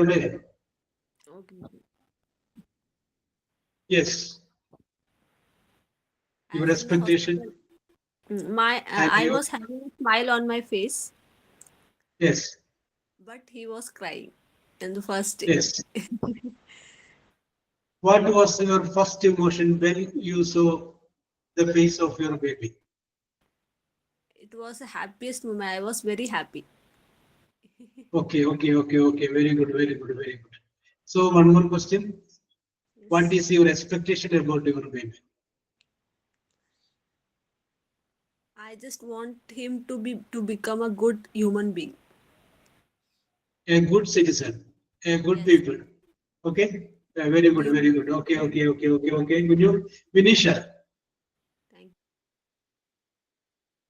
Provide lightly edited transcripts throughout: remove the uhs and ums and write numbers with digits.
Okay. Yes. Your As in the expectation. hospital, And I you. was having a smile on my face, Yes. but he was crying in the first day. Yes. What was your first emotion when you saw the face of your baby? It was the happiest moment. I was very happy. Okay, okay, okay, okay. Very good, very good, very good. So one more question. What Yes. is your expectation about your baby? I just want him to become a good human being. A good citizen, a good Yes. people. Okay? Very Good good, human. very good. Okay, okay, okay, okay, okay. Good you, Vinisha. Thank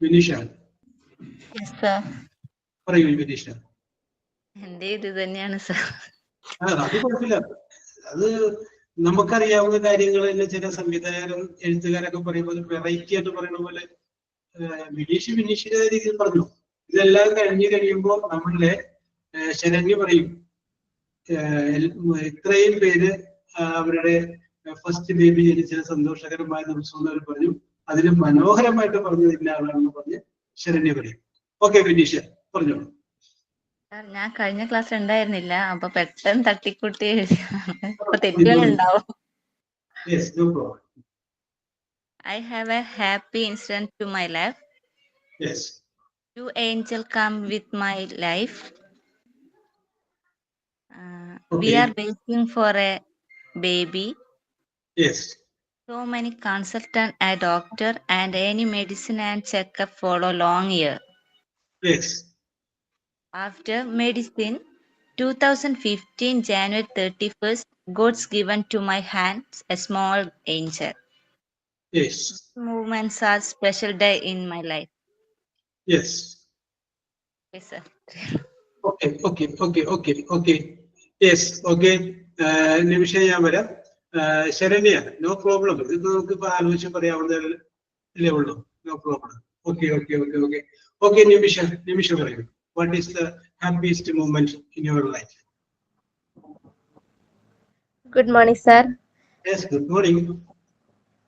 Vinisha. Yes, sir. പറയൂ വിനീഷ. എൻ്റെ ഇത് തന്നെയാണ് sir. അത് കുഴപ്പമില്ല. അത് നമുക്കറിയാവുന്ന കാര്യങ്ങളെല്ലാം ചില സംവിധായകരും എഴുത്തുകാരൊക്കെ പറയുമ്പോൾ വെറൈറ്റി ആയിട്ട് പറയുന്ന പോലെ വിനീഷിന്റെ രീതിയിൽ പറഞ്ഞു. ഇതെല്ലാം കഴിഞ്ഞു കഴിയുമ്പോൾ നമ്മളുടെ ശരണ്യ പറയും ഇത്രയും പേര് അവരുടെ ഫസ്റ്റ് ബേബി ജനിച്ച സന്തോഷകരമായ ദിവസം എന്ന് അവർ പറഞ്ഞു. അതിന് മനോഹരമായിട്ട് പറഞ്ഞതില്ല ആളാണെന്ന് പറഞ്ഞ് ശരണ്യ പറയും. ഓക്കെ വിനീഷ പറഞ്ഞോളൂ. സാർ ഞാൻ കഴിഞ്ഞ ക്ലാസ് ഉണ്ടായിരുന്നില്ല, അപ്പൊ പെട്ടെന്ന് തട്ടിക്കൂട്ടി എഴുതിയതാണ്. അപ്പൊ തെറ്റുകൾ ഉണ്ടാവും. Yes, no problem. I have a happy incident to my life. Yes. Two angels come with my life. We Okay. are waiting for a baby. Yes. So many consultant, a doctor, and any medicine and checkup follow long year. Yes. After medicine, 2015 January 31st, God's given to my hands a small angel. Yes. Movements are special day in my life. Yes. Yes, sir. Okay. Okay. Okay. Okay. Okay. Yes. Okay. Nimisha ഞാൻ വരാം. Saranya no problem. ഇത് നമുക്ക് ഇപ്പൊ ആലോചിച്ച് പറയാവുന്നതല്ലേ ഉള്ളൂ. No problem. Okay okay okay okay okay Nimisha പറയൂ. What is the happiest moment in your life? Good morning, sir. Yes good morning.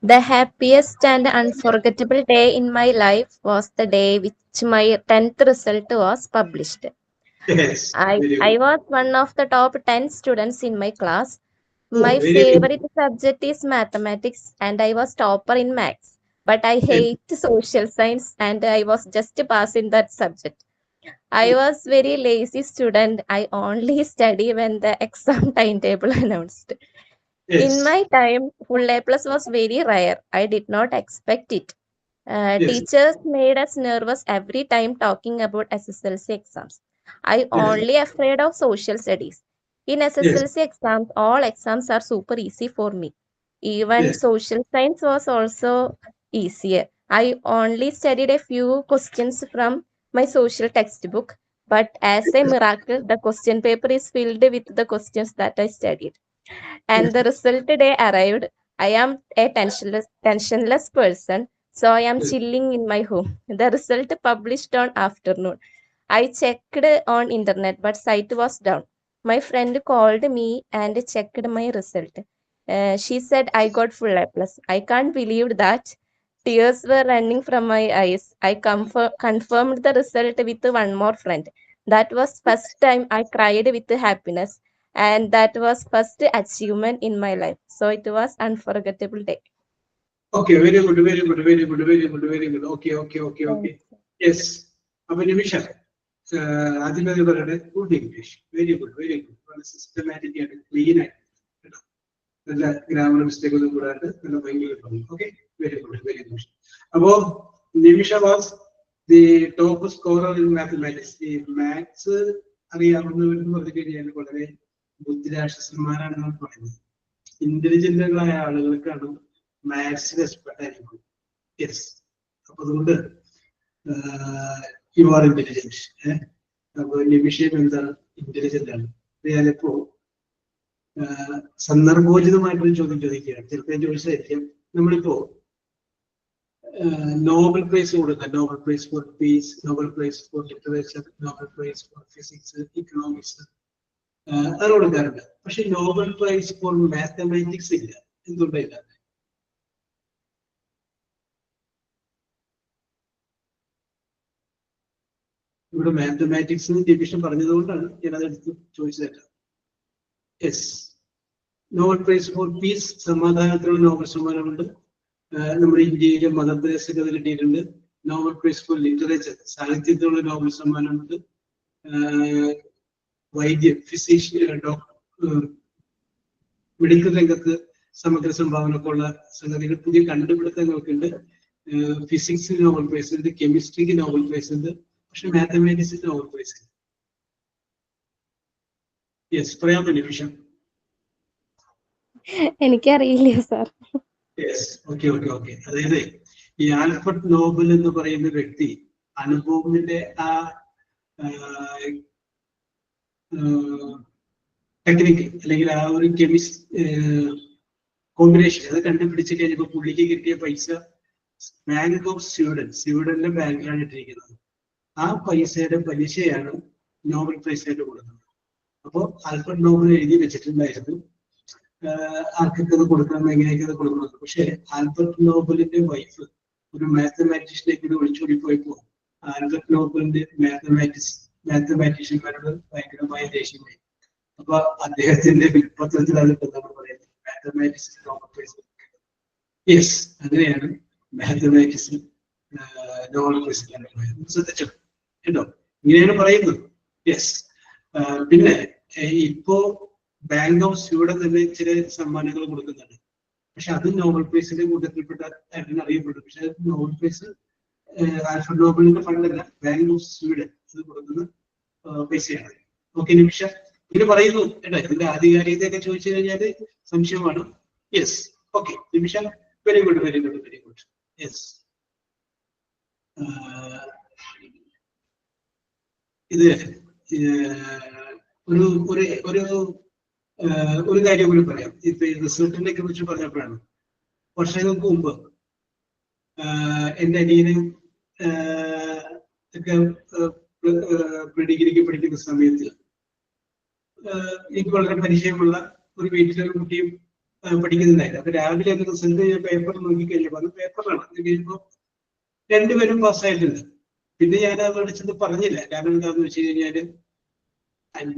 The happiest and unforgettable day in my life was the day which my 10th result was published. Yes I, very I good. was one of the top 10 students in my class. Oh My very good. favorite subject is mathematics and I was topper in maths. But I hate social science and I was just passing that subject. I was very lazy student. I only study when the exam timetable announced. In yes my time, full A plus was very rare. I did not expect it. Yes Teachers made us nervous every time talking about SSLC exams. I yes only afraid of social studies. In yes SSLC exams, all exams are super easy for me. Even yes social science was also easier. I only studied a few questions from my social textbook, but as a miracle, the question paper is filled with the questions that I studied. And the result day arrived. I am a tensionless person, so I am chilling in my home. The result published on afternoon. I checked on internet, but site was down. My friend called me and checked my result. She said I got full A plus. I can't believe that. Tears were running from my eyes. I confirmed the result with one more friend. That was first time I cried with happiness, and that was first achievement in my life. So it was unforgettable day. Okay, very good, very good, very good, very good, very good. Okay, okay, okay, okay. Thanks. Yes. അപ്പൊ നിമിഷ ആദ്യമേ പറയട്ടെ good English. Very good, very good. വളരെ systematic ആയിട്ട് clean ആയിട്ട് കേട്ടോ. നല്ല grammar mistake ഒന്നും കൂടാണ്ട് നല്ല ഭംഗിയായിട്ട് പറഞ്ഞു. Okay, very good, very good. അപ്പോ Nimisha was the top scorer in mathematics. ഈ മാത്സ് അറിയാവുന്നവരെന്ന് പറഞ്ഞു കഴിഞ്ഞാൽ വളരെ ബുദ്ധിരാക്ഷസന്മാരാണെന്നാണ് പറയുന്നത്. ഇന്റലിജന്റുകളായ ആളുകൾക്കാണ് മാത്സിൽ എക്സ്പെർട്ട് ആയിരിക്കും. യെസ്. അപ്പൊ അതുകൊണ്ട് യു ആർ ഇന്റലിജന്റ്. അപ്പൊ നിമിഷം എന്താണ് ഇന്റലിജന്റ് ആണ്. ഞാനിപ്പോ സന്ദർഭോചിതമായിട്ടൊരു ചോദ്യം ചോദിക്കുകയാണ്. ചിലപ്പോൾ ചോദിച്ചതായിരിക്കും. നമ്മളിപ്പോ നോബൽ പ്രൈസ് കൊടുക്കുക. Nobel prize for peace, Nobel prize for literature, Nobel prize for physics, economics. അത് കൊടുക്കാറുണ്ട്. പക്ഷെ നോബൽ പ്രൈസ് ഫോർ മാത്തമാറ്റിക്സ് ഇല്ല. എന്തുകൊണ്ടില്ല? ഇവിടെ മാത്തമാറ്റിക്സിന് ഡിവിഷൻ പറഞ്ഞതുകൊണ്ടാണ് ഞാൻ അതെടുത്ത് ചോദിച്ചത്. Yes, Nobel prize for peace, സമാധാനത്തിനുള്ള നോബൽ സമ്മാനമുണ്ട്. നമ്മുടെ ഇന്ത്യയിലെ മധ്യപ്രദേശൊക്കെ കിട്ടിയിട്ടുണ്ട്. നോബൽ പ്രൈസ് ഫോർ ലിറ്ററേച്ചർ, സാഹിത്യത്തിനുള്ള നോബൽ സമ്മാനമുണ്ട്. വൈദ്യം, ഫിസിഷ്യൻ, മെഡിക്കൽ രംഗത്ത് സമഗ്ര സംഭാവനക്കുള്ള സംഗതികൾ, പുതിയ കണ്ടുപിടുത്തങ്ങൾക്കുണ്ട്. ഫിസിക്സിന് നോബൽ പ്രൈസ് ഉണ്ട്, കെമിസ്ട്രിക്ക് നോബൽ പ്രൈസ് ഉണ്ട്. പക്ഷെ മാത്തമാറ്റിക്സിന് നോബൽ പ്രൈസ് ഉണ്ട്. യെസ്, പറയാൻ നിമിഷം. എനിക്കറിയില്ല sir. Yes, okay okay okay. അതായത് ഈ ആൽഫ്രഡ് നോബൽ എന്ന് പറയുന്ന വ്യക്തി അനുഭവത്തിന്റെ ആ ടെക്നിക്ക് അല്ലെങ്കിൽ ആ ഒരു കോമ്പിനേഷൻ അത് കണ്ടുപിടിച്ച് കഴിഞ്ഞപ്പോൾ പുള്ളിക്ക് കിട്ടിയ പൈസ ബാങ്ക് ഓഫ് സ്വീഡനിലെ ബാങ്കിലാണ് ഇട്ടിരിക്കുന്നത്. ആ പൈസയുടെ പലിശയാണ് നോബൽ പ്രൈസ് ആയിട്ട് കൊടുക്കുന്നത്. അപ്പോൾ ആൽഫ്രഡ് നോബൽ എഴുതി വെച്ചിട്ടുണ്ടായിരുന്നു ആർക്കൊക്കെ അത് കൊടുക്കണം, എങ്ങനെയൊക്കെ അത് കൊടുക്കണം. പക്ഷെ ആൽഫ്രഡ് നോബലിന്റെ വൈഫ് ഒരു മാത്തമാറ്റീഷ്യനെ ഒളിച്ചോടി പോയപ്പോ ആൽഫ്രഡ് നോബലിന്റെ മാത്തമാറ്റീഷ്യന്മാരോട് ഭയങ്കരമായ ദേഷ്യമായി. അപ്പൊ അദ്ദേഹത്തിന്റെ വിൽപ്പത്രത്തിലാണ് ഇപ്പൊ നമ്മൾ പറയുന്നത് മാത്തമാറ്റിക്സ് നോബൽ പ്രൈസ്. യെസ്, അങ്ങനെയാണ് മാത്തമാറ്റിക്സ് നോബൽ പ്രൈസ്. ശ്രദ്ധിച്ചോ കേട്ടോ, ഇങ്ങനെയാണ് പറയുന്നത്. യെസ്, പിന്നെ ഇപ്പോ ബാങ്ക് ഓഫ് സ്വീഡൻ തന്നെ ചില സമ്മാനങ്ങൾ കൊടുക്കുന്നുണ്ട്. പക്ഷെ അത് നോബൽ പ്രൈസിന്റെ കൂട്ടത്തിൽപ്പെട്ട ആയിട്ടാണ് അറിയപ്പെടുന്നത്. പക്ഷെ നോബൽ പ്രൈസ് ആൽഫ്രഡ് നോബലിന്റെ ഫണ്ടല്ല, ബാങ്ക് ഓഫ് സ്വീഡൻ അത് കൊടുക്കുന്ന പൈസയാണ്. ഓക്കെ നിമിഷ, ഇത് പറയുന്നു കേട്ടോ. ഇതിന്റെ ആധികാരികതയൊക്കെ ചോദിച്ചു കഴിഞ്ഞാല് സംശയമാണ്. Yes, okay Nimisha, very good very good very good. Yes, ഇത് ഒരു കാര്യം കൂടി പറയാം. ഇപ്പൊ ഈ റിസൾട്ടിനെ കുറിച്ച് പറഞ്ഞപ്പോഴാണ്, വർഷങ്ങൾക്ക് മുമ്പ് എന്റെ അനിയനും ഒക്കെ ഡിഗ്രിക്ക് പഠിക്കുന്ന സമയത്ത് എനിക്ക് വളരെ പരിചയമുള്ള ഒരു വീട്ടിലൊരു കുട്ടിയും പഠിക്കുന്നുണ്ടായിരുന്നു. അപ്പൊ രാവിലെ റിസൾട്ട് പേപ്പർ നോക്കിക്കഴിഞ്ഞപ്പോ അത് പേപ്പറാണ് കഴിയുമ്പോൾ രണ്ടുപേരും പാസ്സായിട്ടുണ്ട്. പിന്നെ ഞാൻ അത് പഠിച്ചത് പറഞ്ഞില്ല. കാരണം എന്താണെന്ന് വെച്ച് കഴിഞ്ഞാല്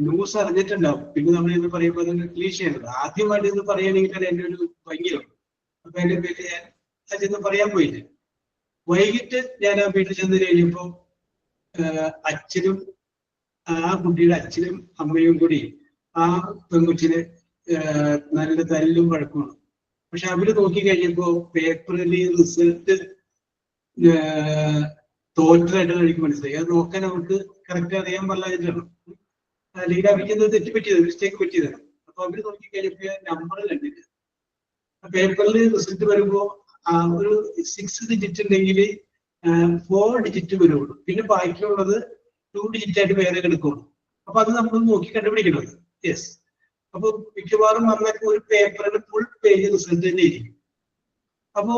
ന്യൂസ് അറിഞ്ഞിട്ടുണ്ടാവും. പിന്നെ നമ്മൾ ഇത് പറയുമ്പോൾ അതിന് ക്ലീശയാണ്. ആദ്യമായിട്ട് ഇത് പറയുകയാണെങ്കിൽ എന്റെ ഒരു ഭംഗിയുണ്ട്. അപ്പൊ എന്റെ പേര് ഞാൻ അതൊന്നും പറയാൻ പോയില്ല. വൈകിട്ട് ഞാൻ ആ വീട്ടിൽ ചെന്ന് കഴിഞ്ഞപ്പോ അച്ഛനും ആ കുട്ടിയുടെ അച്ഛനും അമ്മയും കൂടി ആ പെൺകുച്ചിന് നല്ല തല്ലും വഴക്കുമാണ്. പക്ഷെ അവര് നോക്കിക്കഴിഞ്ഞപ്പോ പേപ്പറിൽ റിസൾട്ട് തോറ്റലായിട്ടാണ് എനിക്ക് മനസ്സിലായി. അത് നോക്കാൻ അവർക്ക് കറക്റ്റ് അറിയാൻ പാടില്ലായിട്ടാണ്, അല്ലെങ്കിൽ അവർക്ക് തെറ്റുപറ്റിയത്, മിസ്റ്റേക്ക് പറ്റിയതാണ്. അപ്പൊ അവര് നോക്കിക്കഴിഞ്ഞപ്പോ നമ്പർ കണ്ടില്ല. പേപ്പറിൽ റിസൾട്ട് വരുമ്പോ ഒരു 6 ഡിജിറ്റ് ഉണ്ടെങ്കിൽ 4 ഡിജിറ്റ് വരുള്ളൂ. പിന്നെ ബാക്കിയുള്ളത് 2 ഡിജിറ്റ് ആയിട്ട് വേറെ എടുക്കുള്ളൂ. അപ്പൊ അത് നമ്മൾ നോക്കി കണ്ടുപിടിക്കണം. യെസ്, അപ്പൊ മിക്കവാറും അന്നൊക്കെ ഒരു പേപ്പറിന് ഫുൾ പേജ് റിസൾട്ട് തന്നെ ഇരിക്കും. അപ്പോ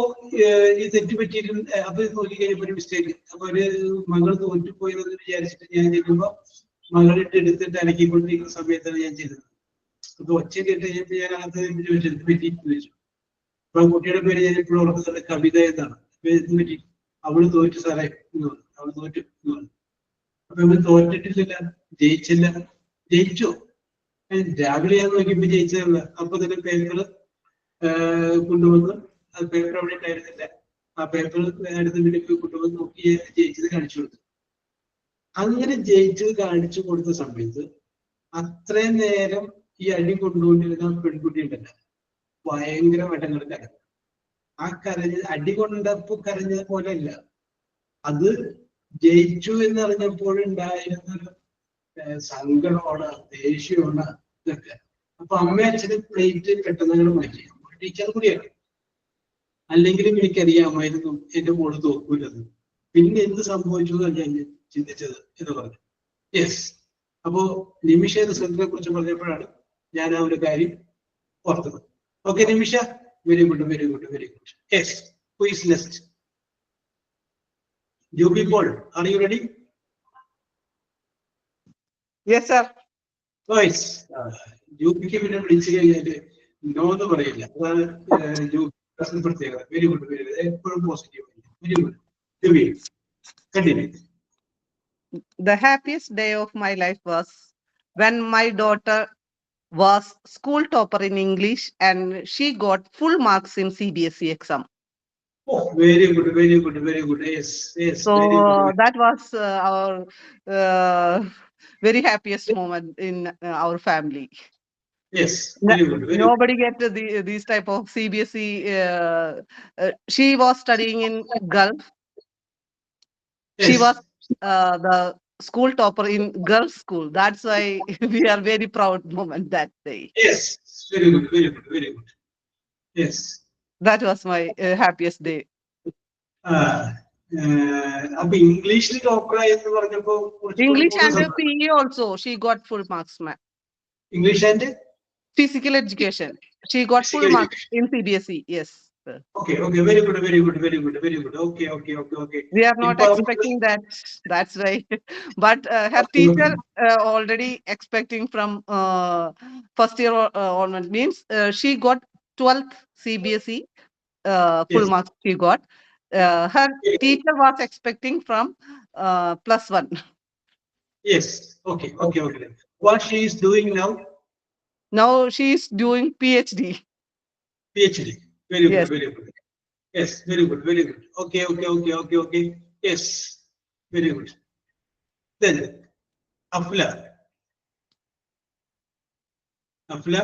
ഈ തെറ്റുപറ്റിയിട്ടുണ്ട്. അപ്പൊ നോക്കി കഴിഞ്ഞപ്പോ ഒരു മിസ്റ്റേക്ക്. അപ്പൊ ഒരു മകൾ തോറ്റുപോയെന്ന് വിചാരിച്ചിട്ട് ഞാൻ ചെയ്യുമ്പോ മകളിട്ട് എടുത്തിട്ട് അനക്കിക്കൊണ്ടിരിക്കുന്ന സമയത്താണ് ഞാൻ ചെയ്തത്. അപ്പൊ ഒച്ച കേട്ട് കഴിഞ്ഞപ്പോ ഞാൻ അത് ചോദിച്ചു പറ്റി ചോദിച്ചു. അപ്പൊ കുട്ടിയുടെ പേര് ഞാൻ ഇപ്പോഴും ഓർക്കുന്നത് കവിത എന്നാണ്. പറ്റി അവള് തോറ്റു സാറേ എന്ന് പറഞ്ഞു. അവള് തോറ്റു എന്ന് പറഞ്ഞു. അപ്പൊ അവള് തോറ്റിട്ടില്ല, ജയിച്ചില്ല. ജയിച്ചോ? രാവിലെ ഞാൻ നോക്കിയപ്പോ ജയിച്ചതല്ല. അപ്പൊ തന്നെ പേപ്പർ കൊണ്ടുവന്ന്, ആ പേപ്പർ അവിടെ ഉണ്ടായിരുന്നില്ല. ആ പേപ്പർ അടുത്ത വീട്ടിൽ കൊണ്ടുവന്ന് നോക്കി ജയിച്ചത് കാണിച്ചു കൊടുത്തു. അങ്ങനെ ജയിച്ചത് കാണിച്ചു കൊടുത്ത സമയത്ത് അത്രയും നേരം ഈ അടി കൊണ്ടുകൊണ്ടിരുന്ന പെൺകുട്ടി ഉണ്ടല്ല, ഭയങ്കരമായിട്ട് അങ്ങോട്ട് കരഞ്ഞു. ആ അടി കൊണ്ടപ്പോ കരഞ്ഞത് പോലെ അല്ല, അത് ജയിച്ചു എന്നറിഞ്ഞപ്പോഴുണ്ടായിരുന്നൊരു സങ്കടമാണ്, ദേഷ്യമാണ് ഇതൊക്കെ. അപ്പൊ അമ്മ അച്ഛന് പ്ലേറ്റ് പെട്ടെന്ന് മാറ്റി. ടീച്ചർ കൂടിയാണ്. അല്ലെങ്കിലും എനിക്കറിയാമായിരുന്നു എന്റെ മോള് തോക്കൂലത്. പിന്നെ എന്ത് സംഭവിച്ചു എന്നാണ് ഞാൻ ചിന്തിച്ചത് എന്ന് പറഞ്ഞു. യെസ്, അപ്പോ നിമിഷ റിസൾട്ടിനെ കുറിച്ച് പറഞ്ഞപ്പോഴാണ് ഞാൻ ആ ഒരു കാര്യം ഓർത്തത്. Okay Nimisha, very good very good very good. Yes, who is next? Jubi Paul, are you ready? Yes, sir. Voice യുപിക്ക് പിന്നെ വിളിച്ചു കഴിഞ്ഞാല് നോ എന്ന് പറയില്ല. അതാണ് യുപി പ്രത്യേകത. Very good, very good. എപ്പോഴും positive. Very good. Continue. The happiest day of my life was when my daughter was school topper in English and she got full marks in CBSE exam. Oh, very good, very good, very good. Yes, yes. So very good. that was our very happiest moment in our family. Yes, very good. Very Nobody get these type of CBSE. She was studying in Gulf. Yes. She was the school topper in girls' school. That's why we are very proud moment that day. Yes, very good, very good, very good. Yes. That was my happiest day. അപ്പൊ ഇംഗ്ലീഷിൽ topper എന്ന് പറഞ്ഞപ്പോ English and PE also, she got full marks, ma'am. English and Physical education, she got full Physical marks in CBSE. Yes, sir. Okay, okay, very good, very good, very good, very good. Okay, okay, okay, okay. We are not expecting that. That's right. But her teacher already expecting from first year onward, means she got 12th CBSE full Yes. marks she got. Her teacher was expecting from +1. Yes, okay, okay, okay. What she is doing now? Now she is doing PhD. PhD. Very Yes. good, very good. Yes, very good, very good. Okay, okay, okay, okay, okay. Yes, very good. Then, Afla. Afla.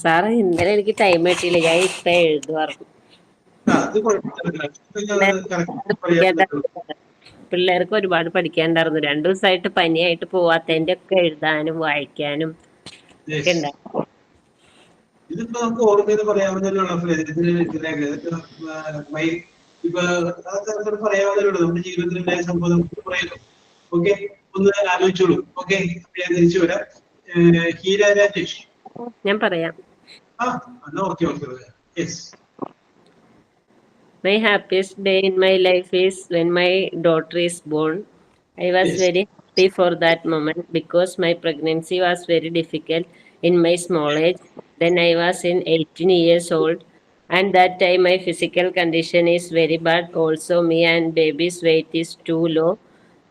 സാറേ ഇന്നലെ എനിക്ക് time കിട്ടിയില്ല, ഞാൻ ഇപ്പൊ എഴുതുവായിരുന്നു. അത് കുഴപ്പമില്ല. correct പറയാൻ പറ്റുള്ളൂ. പിള്ളേർക്ക് ഒരുപാട് പഠിക്കാനുണ്ടായിരുന്നു. 2 ദിവസമായിട്ട് പനിയായിട്ട് പോവാത്തതിന്റെ ഒക്കെ എഴുതാനും വായിക്കാനും Yes. ഒക്കെ ഉണ്ടായിരുന്നു. ഇതിപ്പോ നമുക്ക് ഓർമ്മയിൽ പറയാവുന്നല്ലോ. ഇപ്പൊ പറയാവുന്നല്ലോ. നമ്മുടെ ജീവിതത്തിൽ ഉണ്ടായ സംഭവം നമുക്ക് പറയാലോ. ഓക്കെ, ഒന്ന് ആലോചിച്ചോളൂ. ഓക്കെ, ഞാൻ തിരിച്ചു വരാം. ഹീര രാജേഷ്. ഞാൻ പറയാം. എന്നാ okay, okay. Yes. My happiest day in my life is when my daughter is born. I was Yes. very happy for that moment because my pregnancy was very difficult in my small age. Then I was in 18 years old, and that time my physical condition is very bad. Also, me and baby's weight is too low.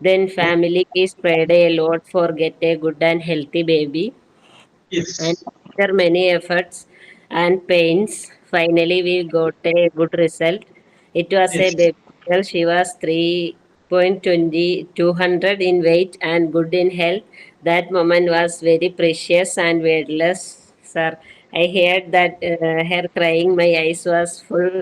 Then family is prayed a lot for get a good and healthy baby. Yes. And after many efforts and pains, finally we got a good result. It was a Yes. baby girl. She was 200 in weight and good in health. That moment was very precious and wordless, sir. I heard that her crying. My eyes was full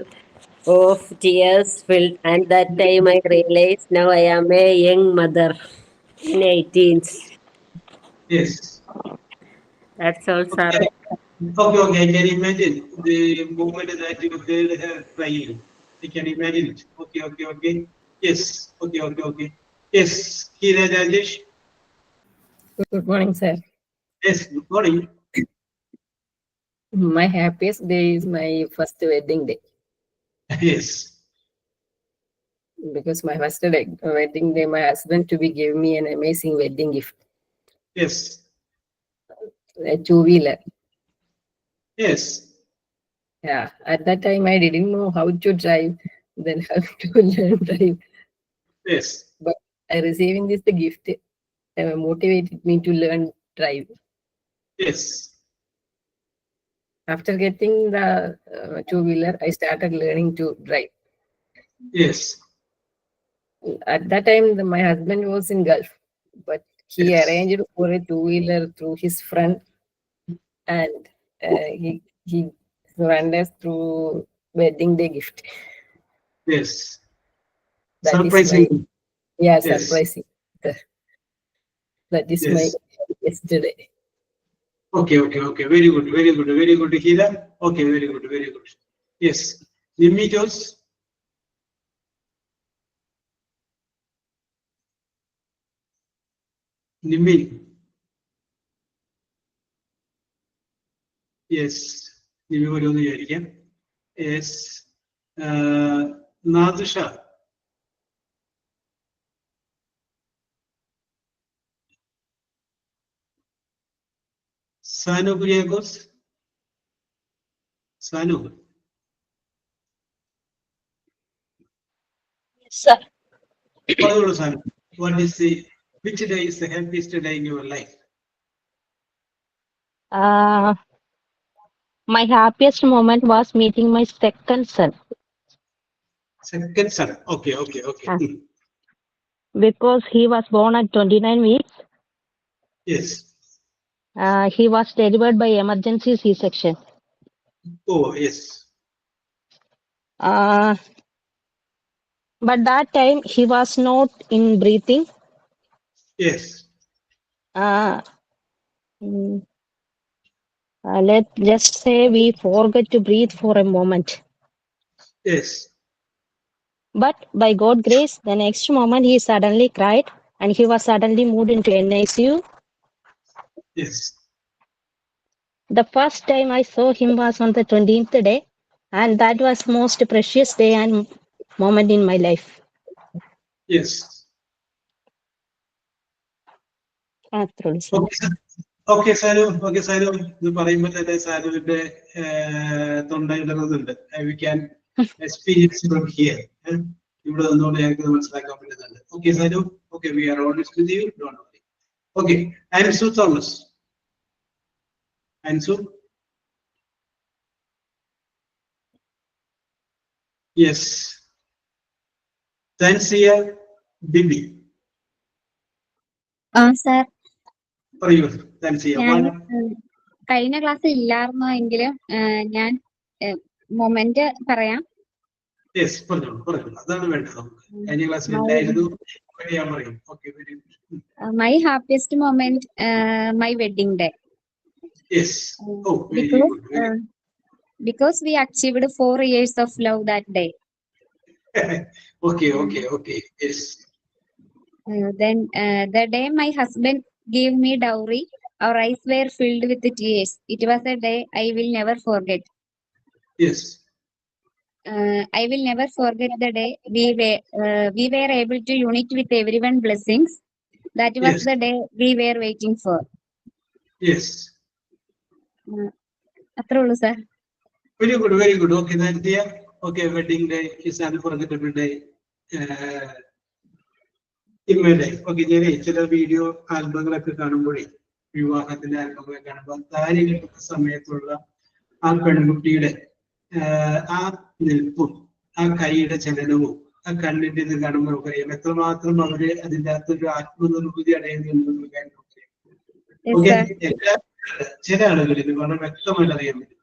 of tears filled, and that time I realized now I am a young mother in 18s. Yes. That's all, sir. Okay. Okay, okay. I can imagine the moment that you heard her crying. I can imagine it. Okay, okay, okay. Yes. Okay, okay, okay. Yes. Hira Rajesh. Good morning, sir. Yes. Good morning. My happiest day is my first wedding day Yes. because my first wedding day, my husband to be gave me an amazing wedding gift, Yes. a two-wheeler. Yes. Yeah, at that time I didn't know how to drive, then how to learn drive. Yes. But receiving this the gift motivated me to learn drive. Yes. After getting the two-wheeler, I started learning to drive. Yes. At that time, my husband was in Gulf, but he Yes. arranged for a two-wheeler through his friend, and he went us through wedding day gift. Yes. That is Surprising. Yeah, Yes. surprising. That is Yes. my yesterday. Okay, okay, okay. Very good, very good, very good, Hira. Okay, very good, very good. Yes. Nimmi Jose. Nimmi. Yes. Nimmi വരുമെന്ന് വിചാരിക്കാം. Yes. Nadisha. Sanu Kuriakos? Sanu? Sir, Sanu, which day is the happiest day in your life? my happiest moment was meeting my second son Second son. Okay. Ah. because he was born at 29 weeks. Yes. He was delivered by emergency C-section. Oh, yes. But that time he was not in breathing. Yes. Let's just say we forgot to breathe for a moment. Yes. But by God's grace, the next moment he suddenly cried and he was suddenly moved into NICU. Yes. The first time I saw him was on the 20th day, and that was most precious day and moment in my life. Yes. Absolutely. Okay, Sanu. ഇത് പറയുമ്പോൾ തന്നെ സാനുവിന്റെ തൊണ്ടയിടുന്നുണ്ട്. We can experience from here. ഇവിടെ നിന്നുകൊണ്ട് ഞങ്ങൾക്ക് മനസ്സിലാക്കാൻ പറ്റുന്നുണ്ട്. Okay, Sanu. Okay, we are honest with you. Don't worry. Okay, Ansu Thomas. Ansu? Yes. Tansia Bibi. Sir പറയൂ Tansia. ഞാൻ കഴിഞ്ഞ ക്ലാസ്സിൽ ഇല്ലായിരുന്നു എങ്കിലും ഞാൻ മൊമെന്റ് പറയാം. യെസ് പറഞ്ഞോളൂ അതാണ് വേണ്ടത് നമുക്ക്. കഴിഞ്ഞ ക്ലാസ്സിൽ ഉണ്ടായിരുന്നു ഞാൻ പറയും. Okay, very good. My happiest moment my wedding day. Yes. Oh very good. Because we achieved 4 years of love that day. Okay. Yes. Then the day my husband gave me dowry, our eyes were filled with tears. It was a day I will never forget. Yes. I will never forget the day we were able to unite with everyone blessings. That was Yes. the day we were waiting for. Yes. അത്രേ ഉള്ളൂ sir. Very good. Okay, Tansia. Okay, wedding day is unforgettable day in my life. Okay, ഞാൻ ചില video ആൽബങ്ങളൊക്കെ കാണുമ്പോഴേ വിവാഹത്തിന്റെ ആൽബങ്ങളൊക്കെ കാണുമ്പോൾ താലി കെട്ടുന്ന സമയത്തുള്ള ആ പെൺകുട്ടിയുടെ ആ നിൽപ്പും ആ കൈയുടെ ചലനവും ആ കണ്ണിന്റെ ഇത് കാണുമ്പോൾ നമുക്കറിയാം എത്രമാത്രം അവര് അതിൻ്റെ അകത്തൊരു ആത്മനിർവൃതി അടയുന്നുണ്ടെന്നുള്ള കാര്യം നമുക്കറിയാം. ഓക്കെ, ചില ആളുകൾ ഇത് വളരെ വ്യക്തമായിട്ട് അറിയാൻ പറ്റും.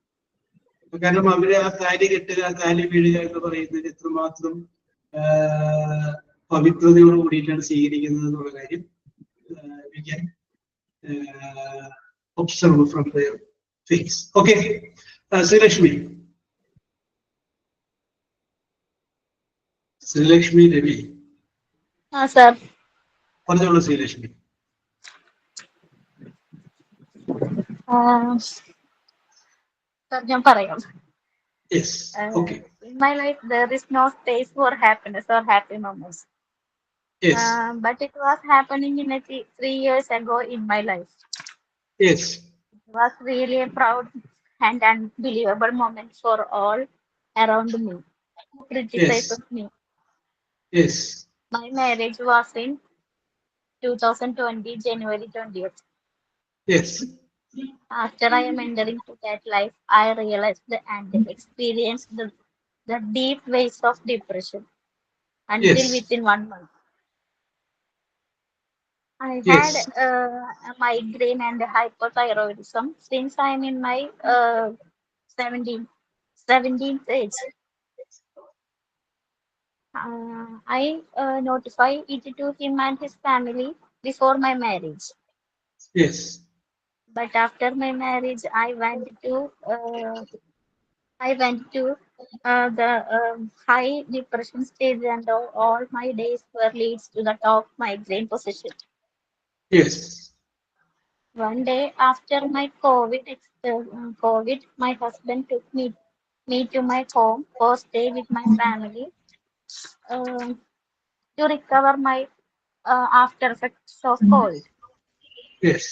കാരണം അവര് ആ താലി കെട്ടുക, താലി വീഴുക എന്ന് പറയുന്നത് എത്രമാത്രം പവിത്രതയോട് കൂടിയിട്ടാണ് സ്വീകരിക്കുന്നത് എന്നുള്ള കാര്യം we can observe from their face. Okay, Sreelakshmi Ravi. Sir പറഞ്ഞോളൂ ശ്രീലക്ഷ്മി. ഞാൻ പറയാം. Yes. Okay. In my life, there is no space for happiness or happy moments. Yes. But it was happening in 3 years ago in my life. Yes. It was really a proud and unbelievable moment for all around me who criticized me. Yes. My marriage was in 2020, January 20th. Yes. After I am entering to that life, I realized and experienced the deep waves of depression until Yes. within 1 month. I Yes. had a migraine and hypothyroidism since I'm in my 17th age. I notified it to him and his family before my marriage. Yes. But after my marriage, I went to the high depression stage, and all my days were leads to the top migraine position. Yes. One day after my COVID, my husband took me to my home for stay with my family to recover my after effects of COVID. Yes.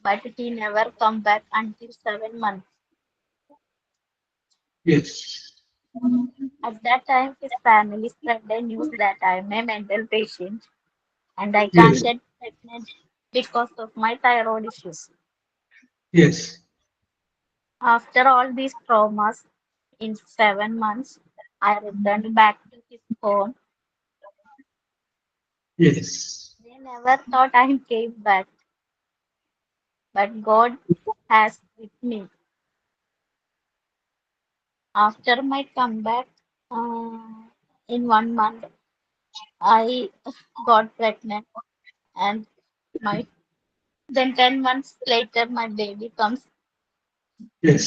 but he never come back until 7 months. Yes. At that time, his family spread the news that I am a mental patient and I Yes. can't get pregnant because of my thyroid issues. Yes. After all these traumas, in 7 months, I returned back to his home. Yes. They never thought I came back, but God has with me. After my comeback, in 1 month, I got pregnant, and my then 10 months later, my baby comes. Yes.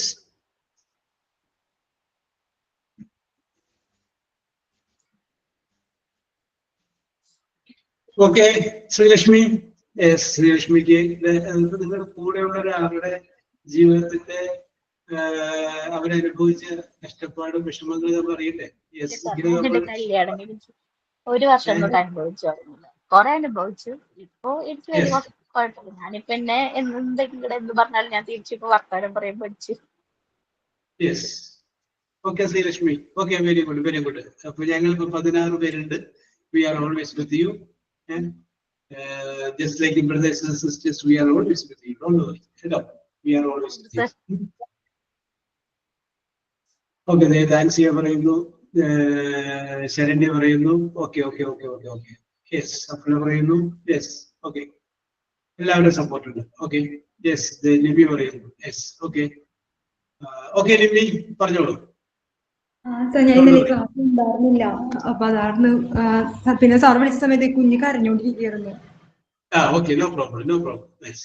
Okay Sreelakshmi, ശ്രീലക്ഷ്മിക്ക് നിങ്ങളുടെ കൂടെയുള്ള ഒരാളുടെ ജീവിതത്തിന്റെ അവരനുഭവിച്ച കഷ്ടപ്പാടും വിഷമങ്ങളും നമ്മൾ അറിയില്ലേ? Yes, ഇങ്ങനെ നമ്മൾ കല്യാണം കഴിച്ചു 1 വർഷം കൊണ്ട് അനുഭവിച്ചു കുറെ അനുഭവിച്ചു. ഇപ്പൊ എനിക്ക് വലിയ കുഴപ്പമില്ല. ഞാനിപ്പോ എന്നെ എന്തെങ്കിലും എന്ത് പറഞ്ഞാലും ഞാൻ തിരിച്ചിപ്പോ വർത്താനം പറയാൻ പഠിച്ചു. Yes. Okay Sreelakshmi, okay, very good, very good. അപ്പൊ ഞങ്ങൾ ഇപ്പൊ 16 പേരുണ്ട്. We are always with you. Just like the brothers and sisters, we are always with you. Don't worry. We are always with you. Okay, thanks you പറയുന്നു. ശരണ്യ പറയുന്നു. Okay okay okay okay okay. Yes, അപ്പഴ പറയുന്നു. Yes, okay, എല്ലാവരും support ഉണ്ട്. Okay, yes, Libi പറയുന്നു. Yes, okay okay. Libi പറഞ്ഞോളൂ. ഞാൻ ഇന്നലെ ക്ലാസ് ഉണ്ടായിരുന്നില്ല, അപ്പൊ അതാണ് പിന്നെ സാർ വിളിച്ച സമയത്ത് കുഞ്ഞ് കരഞ്ഞോണ്ടിരിക്കുകയായിരുന്നു. Okay, no problem, no problem. Nice.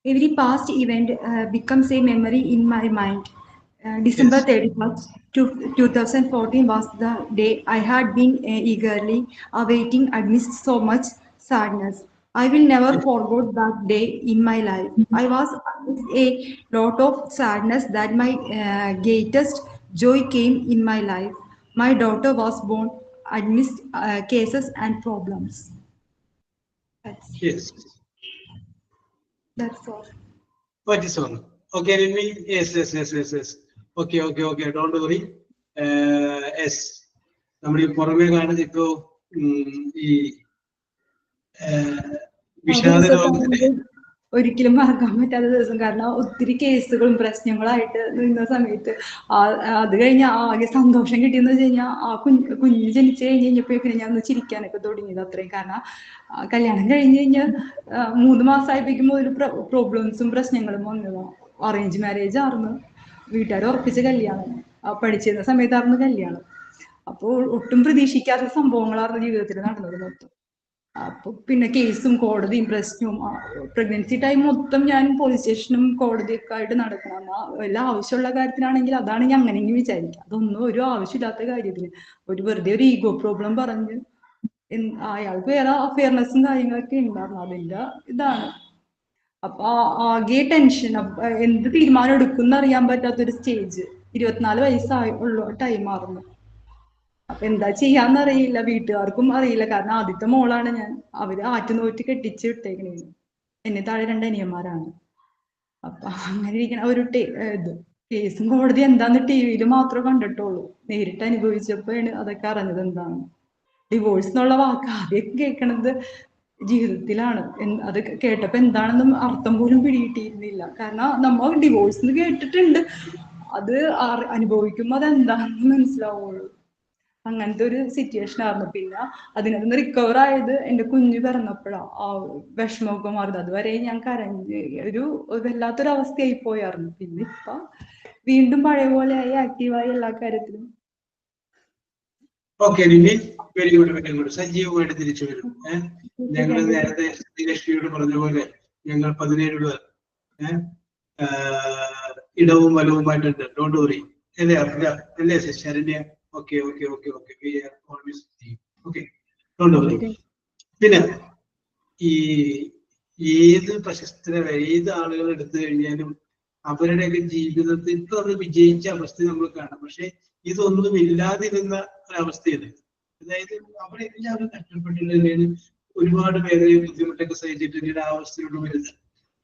Every past event becomes a memory in my mind. December 31st, 2014 was the day I had been eagerly awaiting amidst so much sadness. I will never forget that day in my life. I was a lot of sadness that my greatest joy came in my life. My daughter was born amidst cases and problems. Yes. That's all. What is all? Okay, Rinmi. Yes. Okay. Don't worry. Yes. നമ്മുടെ പുറമേ കാണുന്ന ഇപ്പോ ഈ വിഷാദ രോഗത്തിന്റെ ഒരിക്കലും മറക്കാൻ പറ്റാത്ത ദിവസം. കാരണം ഒത്തിരി കേസുകളും പ്രശ്നങ്ങളായിട്ട് നിന്ന സമയത്ത് അത് കഴിഞ്ഞ ആകെ സന്തോഷം കിട്ടിയെന്ന് വെച്ച് കഴിഞ്ഞാൽ ആ കുഞ്ഞ് ജനിച്ചു കഴിഞ്ഞപ്പോഴേക്കും ഞാൻ ഒന്ന് ചിരിക്കാനൊക്കെ തുടങ്ങിയത് അത്രയും. കാരണം കല്യാണം കഴിഞ്ഞ് കഴിഞ്ഞ് 3 മാസമായപ്പോഴേക്കും ഒരു പ്രോബ്ലംസും പ്രശ്നങ്ങളും വന്നതാണ്. അറേഞ്ച് മാരേജ് ആയിരുന്നു, വീട്ടുകാർ ഉറപ്പിച്ച കല്യാണം, പഠിച്ചിരുന്ന സമയത്തായിരുന്നു കല്യാണം. അപ്പോൾ ഒട്ടും പ്രതീക്ഷിക്കാത്ത സംഭവങ്ങളായിരുന്നു ജീവിതത്തിൽ നടന്നത് മൊത്തം. അപ്പൊ പിന്നെ കേസും കോടതിയും പ്രശ്നവും പ്രഗ്നൻസി ടൈം മൊത്തം ഞാൻ പോലീസ് സ്റ്റേഷനും കോടതിയൊക്കെ ആയിട്ട് നടക്കണം. വല്ല ആവശ്യമുള്ള കാര്യത്തിനാണെങ്കിൽ അതാണ് ഞാൻ അങ്ങനെയെങ്കിലും വിചാരിക്കുക. അതൊന്നും ഒരു ആവശ്യമില്ലാത്ത കാര്യത്തിന് വെറുതെ ഒരു ഈഗോ പ്രോബ്ലം പറഞ്ഞ് അയാൾക്ക് വേറെ അഫെയർനെസ്സും കാര്യങ്ങളൊക്കെ ഉണ്ടായിരുന്നു. അതിന്റെ ഇതാണ്. അപ്പൊ ആകെ ടെൻഷൻ, എന്ത് തീരുമാനം എടുക്കും അറിയാൻ പറ്റാത്തൊരു സ്റ്റേജ്. 24 വയസ്സായുള്ള ടൈമായിരുന്നു. അപ്പൊ എന്താ ചെയ്യാന്നറിയില്ല, വീട്ടുകാർക്കും അറിയില്ല. കാരണം ആദ്യത്തെ മോളാണ് ഞാൻ. അവര് ആറ്റുനോറ്റ് കെട്ടിച്ച് വിട്ടേക്കണേ. എന്നെ താഴെ 2 അനിയന്മാരാണ്. അപ്പൊ അങ്ങനെ ഇരിക്കണ ഒരു ഇത് കേസും കോടതി എന്താന്ന് TV മാത്രമേ കണ്ടിട്ടുള്ളൂ. നേരിട്ട് അനുഭവിച്ചപ്പോഴാണ് അതൊക്കെ അറിഞ്ഞത് എന്താണ് ഡിവോഴ്സ് എന്നുള്ള വാക്ക് ആദ്യം കേൾക്കണത് ജീവിതത്തിലാണ്. അത് കേട്ടപ്പോ എന്താണെന്നും അർത്ഥം പോലും പിടികിട്ടിയിരുന്നില്ല. കാരണം നമ്മൾ ഡിവോഴ്സ് കേട്ടിട്ടുണ്ട്, അത് അനുഭവിക്കുമ്പോ അതെന്താണെന്ന് മനസ്സിലാവുള്ളൂ. അങ്ങനത്തെ ഒരു സിറ്റുവേഷൻ ആയിരുന്നു. പിന്നെ അതിനകത്ത് റിക്കവർ ആയത് എന്റെ കുഞ്ഞ് പിറന്നപ്പോഴാണ്. ആ വിഷമമൊക്കെ മാറുന്നത്. അതുവരെ ഞാൻ കരഞ്ഞ് ഒരു വല്ലാത്തൊരു അവസ്ഥയായി പോയായിരുന്നു. പിന്നെ ഇപ്പൊ വീണ്ടും പഴയ പോലെ ആയി, ആക്റ്റീവായി എല്ലാ കാര്യത്തിലും. Okay, very good. സജീവമായിട്ട് തിരിച്ചു വരും. ഞങ്ങൾ നേരത്തെ ലക്ഷ്മിയോട് പറഞ്ഞ പോലെ ഞങ്ങൾ 17 പേർ ഇടവും വലവുമായിട്ടുണ്ട്. Don't worry. അല്ലേ ശരണ്യ? ഓക്കെ. Don't worry. പിന്നെ ഈ ഏത് ഏത് ആളുകൾ എടുത്തു കഴിഞ്ഞാലും അവരുടെയൊക്കെ ജീവിതത്തിൽ ഇപ്പൊ നമ്മൾ വിജയിച്ച അവസ്ഥ നമ്മൾ കാണാം. പക്ഷെ ഇതൊന്നും ഇല്ലാതിരുന്ന ഒരവസ്ഥയാണ്. അതായത് അവിടെ എല്ലാവരും കഷ്ടപ്പെട്ടിട്ടുണ്ടെങ്കിൽ ഒരുപാട് വേദനയും ബുദ്ധിമുട്ടൊക്കെ സഹിച്ചിട്ട് പിന്നീട് ആ അവസ്ഥയോട് വരുന്നത്.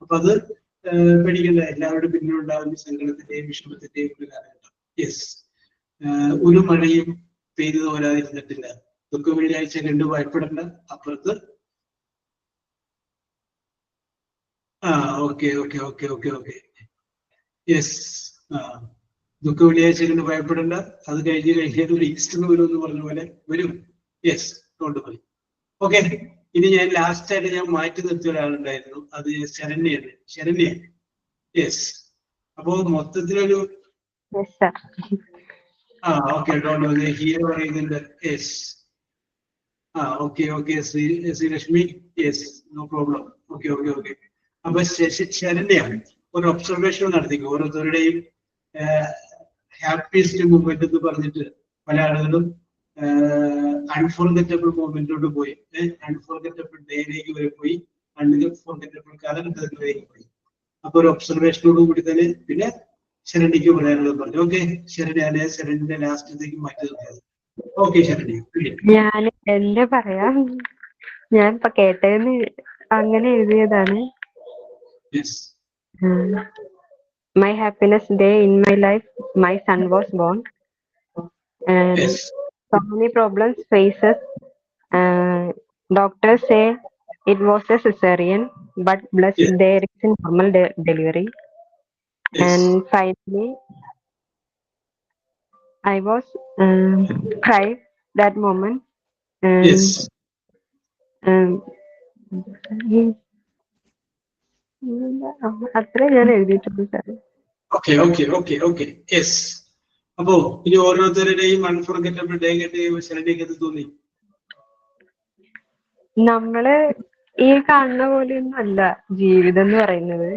അപ്പൊ അത് പേടിക്കേണ്ട, എല്ലാവരുടെ പിന്നിലുണ്ടാകുന്ന സങ്കടത്തിന്റെയും വിഷമത്തിന്റെയും ഒരു കാലഘട്ടം. യെസ്, ഒരു മഴയും പെയ്തു തോരാതിരുന്നിട്ടില്ല. ദുഃഖ വെള്ളിയാഴ്ച കണ്ടു ഭയപ്പെടേണ്ട. അപ്പുറത്ത് okay okay okay okay okay yes, ദുഃഖ വെള്ളിയാഴ്ച കണ്ട് ഭയപ്പെടേണ്ട. അത് കഴിഞ്ഞാൽ ഒരു ഈസ്റ്റർ വരുമെന്ന് പറഞ്ഞ പോലെ വരും. യെസ്, കൊണ്ടുപോയി. ഓക്കെ, ഇനി ഞാൻ ലാസ്റ്റ് ആയിട്ട് ഞാൻ മാറ്റി നിർത്തിയ ഒരാളുണ്ടായിരുന്നു, അത് ശരണ്യാണ്. ശരണ്യ, യെസ്. അപ്പോ മൊത്തത്തിലൊരു ഓക്കെ, ഹീറോ പറയുന്നുണ്ട്. Yes, okay okay, Sreelakshmi, yes, no problem. Okay okay okay. അപ്പൊ ശരണ്യ ഒരു ഒബ്സർവേഷൻ നടത്തിക്കും. ഓരോരുത്തരുടെയും ഹാപ്പിയസ്റ്റ് മൂമെന്റ് എന്ന് പറഞ്ഞിട്ട് പല ആളുകളും അൺഫോർഗറ്റബിൾ മൂമെന്റിലോട്ട് പോയി, അൺഫോർഗറ്റബിൾ ഡേയിലേക്ക് വരെ പോയി, അൺഫോർഗറ്റബിൾ കാലഘട്ടത്തിലേക്ക് പോയി. അപ്പൊ ഒരു ഒബ്സർവേഷനോട് കൂടി തന്നെ പിന്നെ ശരണ്യക്ക് പറയാനുള്ളത് പറഞ്ഞു. ഓക്കെ ശരണ്യ, ശരണ്യന്റെ ലാസ്റ്റത്തേക്ക് മാറ്റി നിർത്തിയത്. ഓക്കെ ശരണ്യ. ഞാൻ എന്റെ പറയാം, ഞാൻ ഇപ്പൊ കേട്ടതെന്ന് അങ്ങനെ എഴുതിയതാണ്. My happiness day in my life, my son was born, and so many problems faces. Doctors say it was a cesarean, but blessed there is a normal delivery. And finally, I was cried that moment. അത്രേ ഞാൻ എഴുതിയിട്ടുള്ളൂ സാർ. Okay okay okay okay yes. അപ്പോ ഇനി ഓരോരുത്തരുടെയും unforgettable day കേട്ട് ശരണ്യക്ക് എന്ത് തോന്നി? നമ്മള് ഈ കാണുന്ന പോലെയൊന്നും അല്ല ജീവിതം എന്ന് പറയുന്നത്.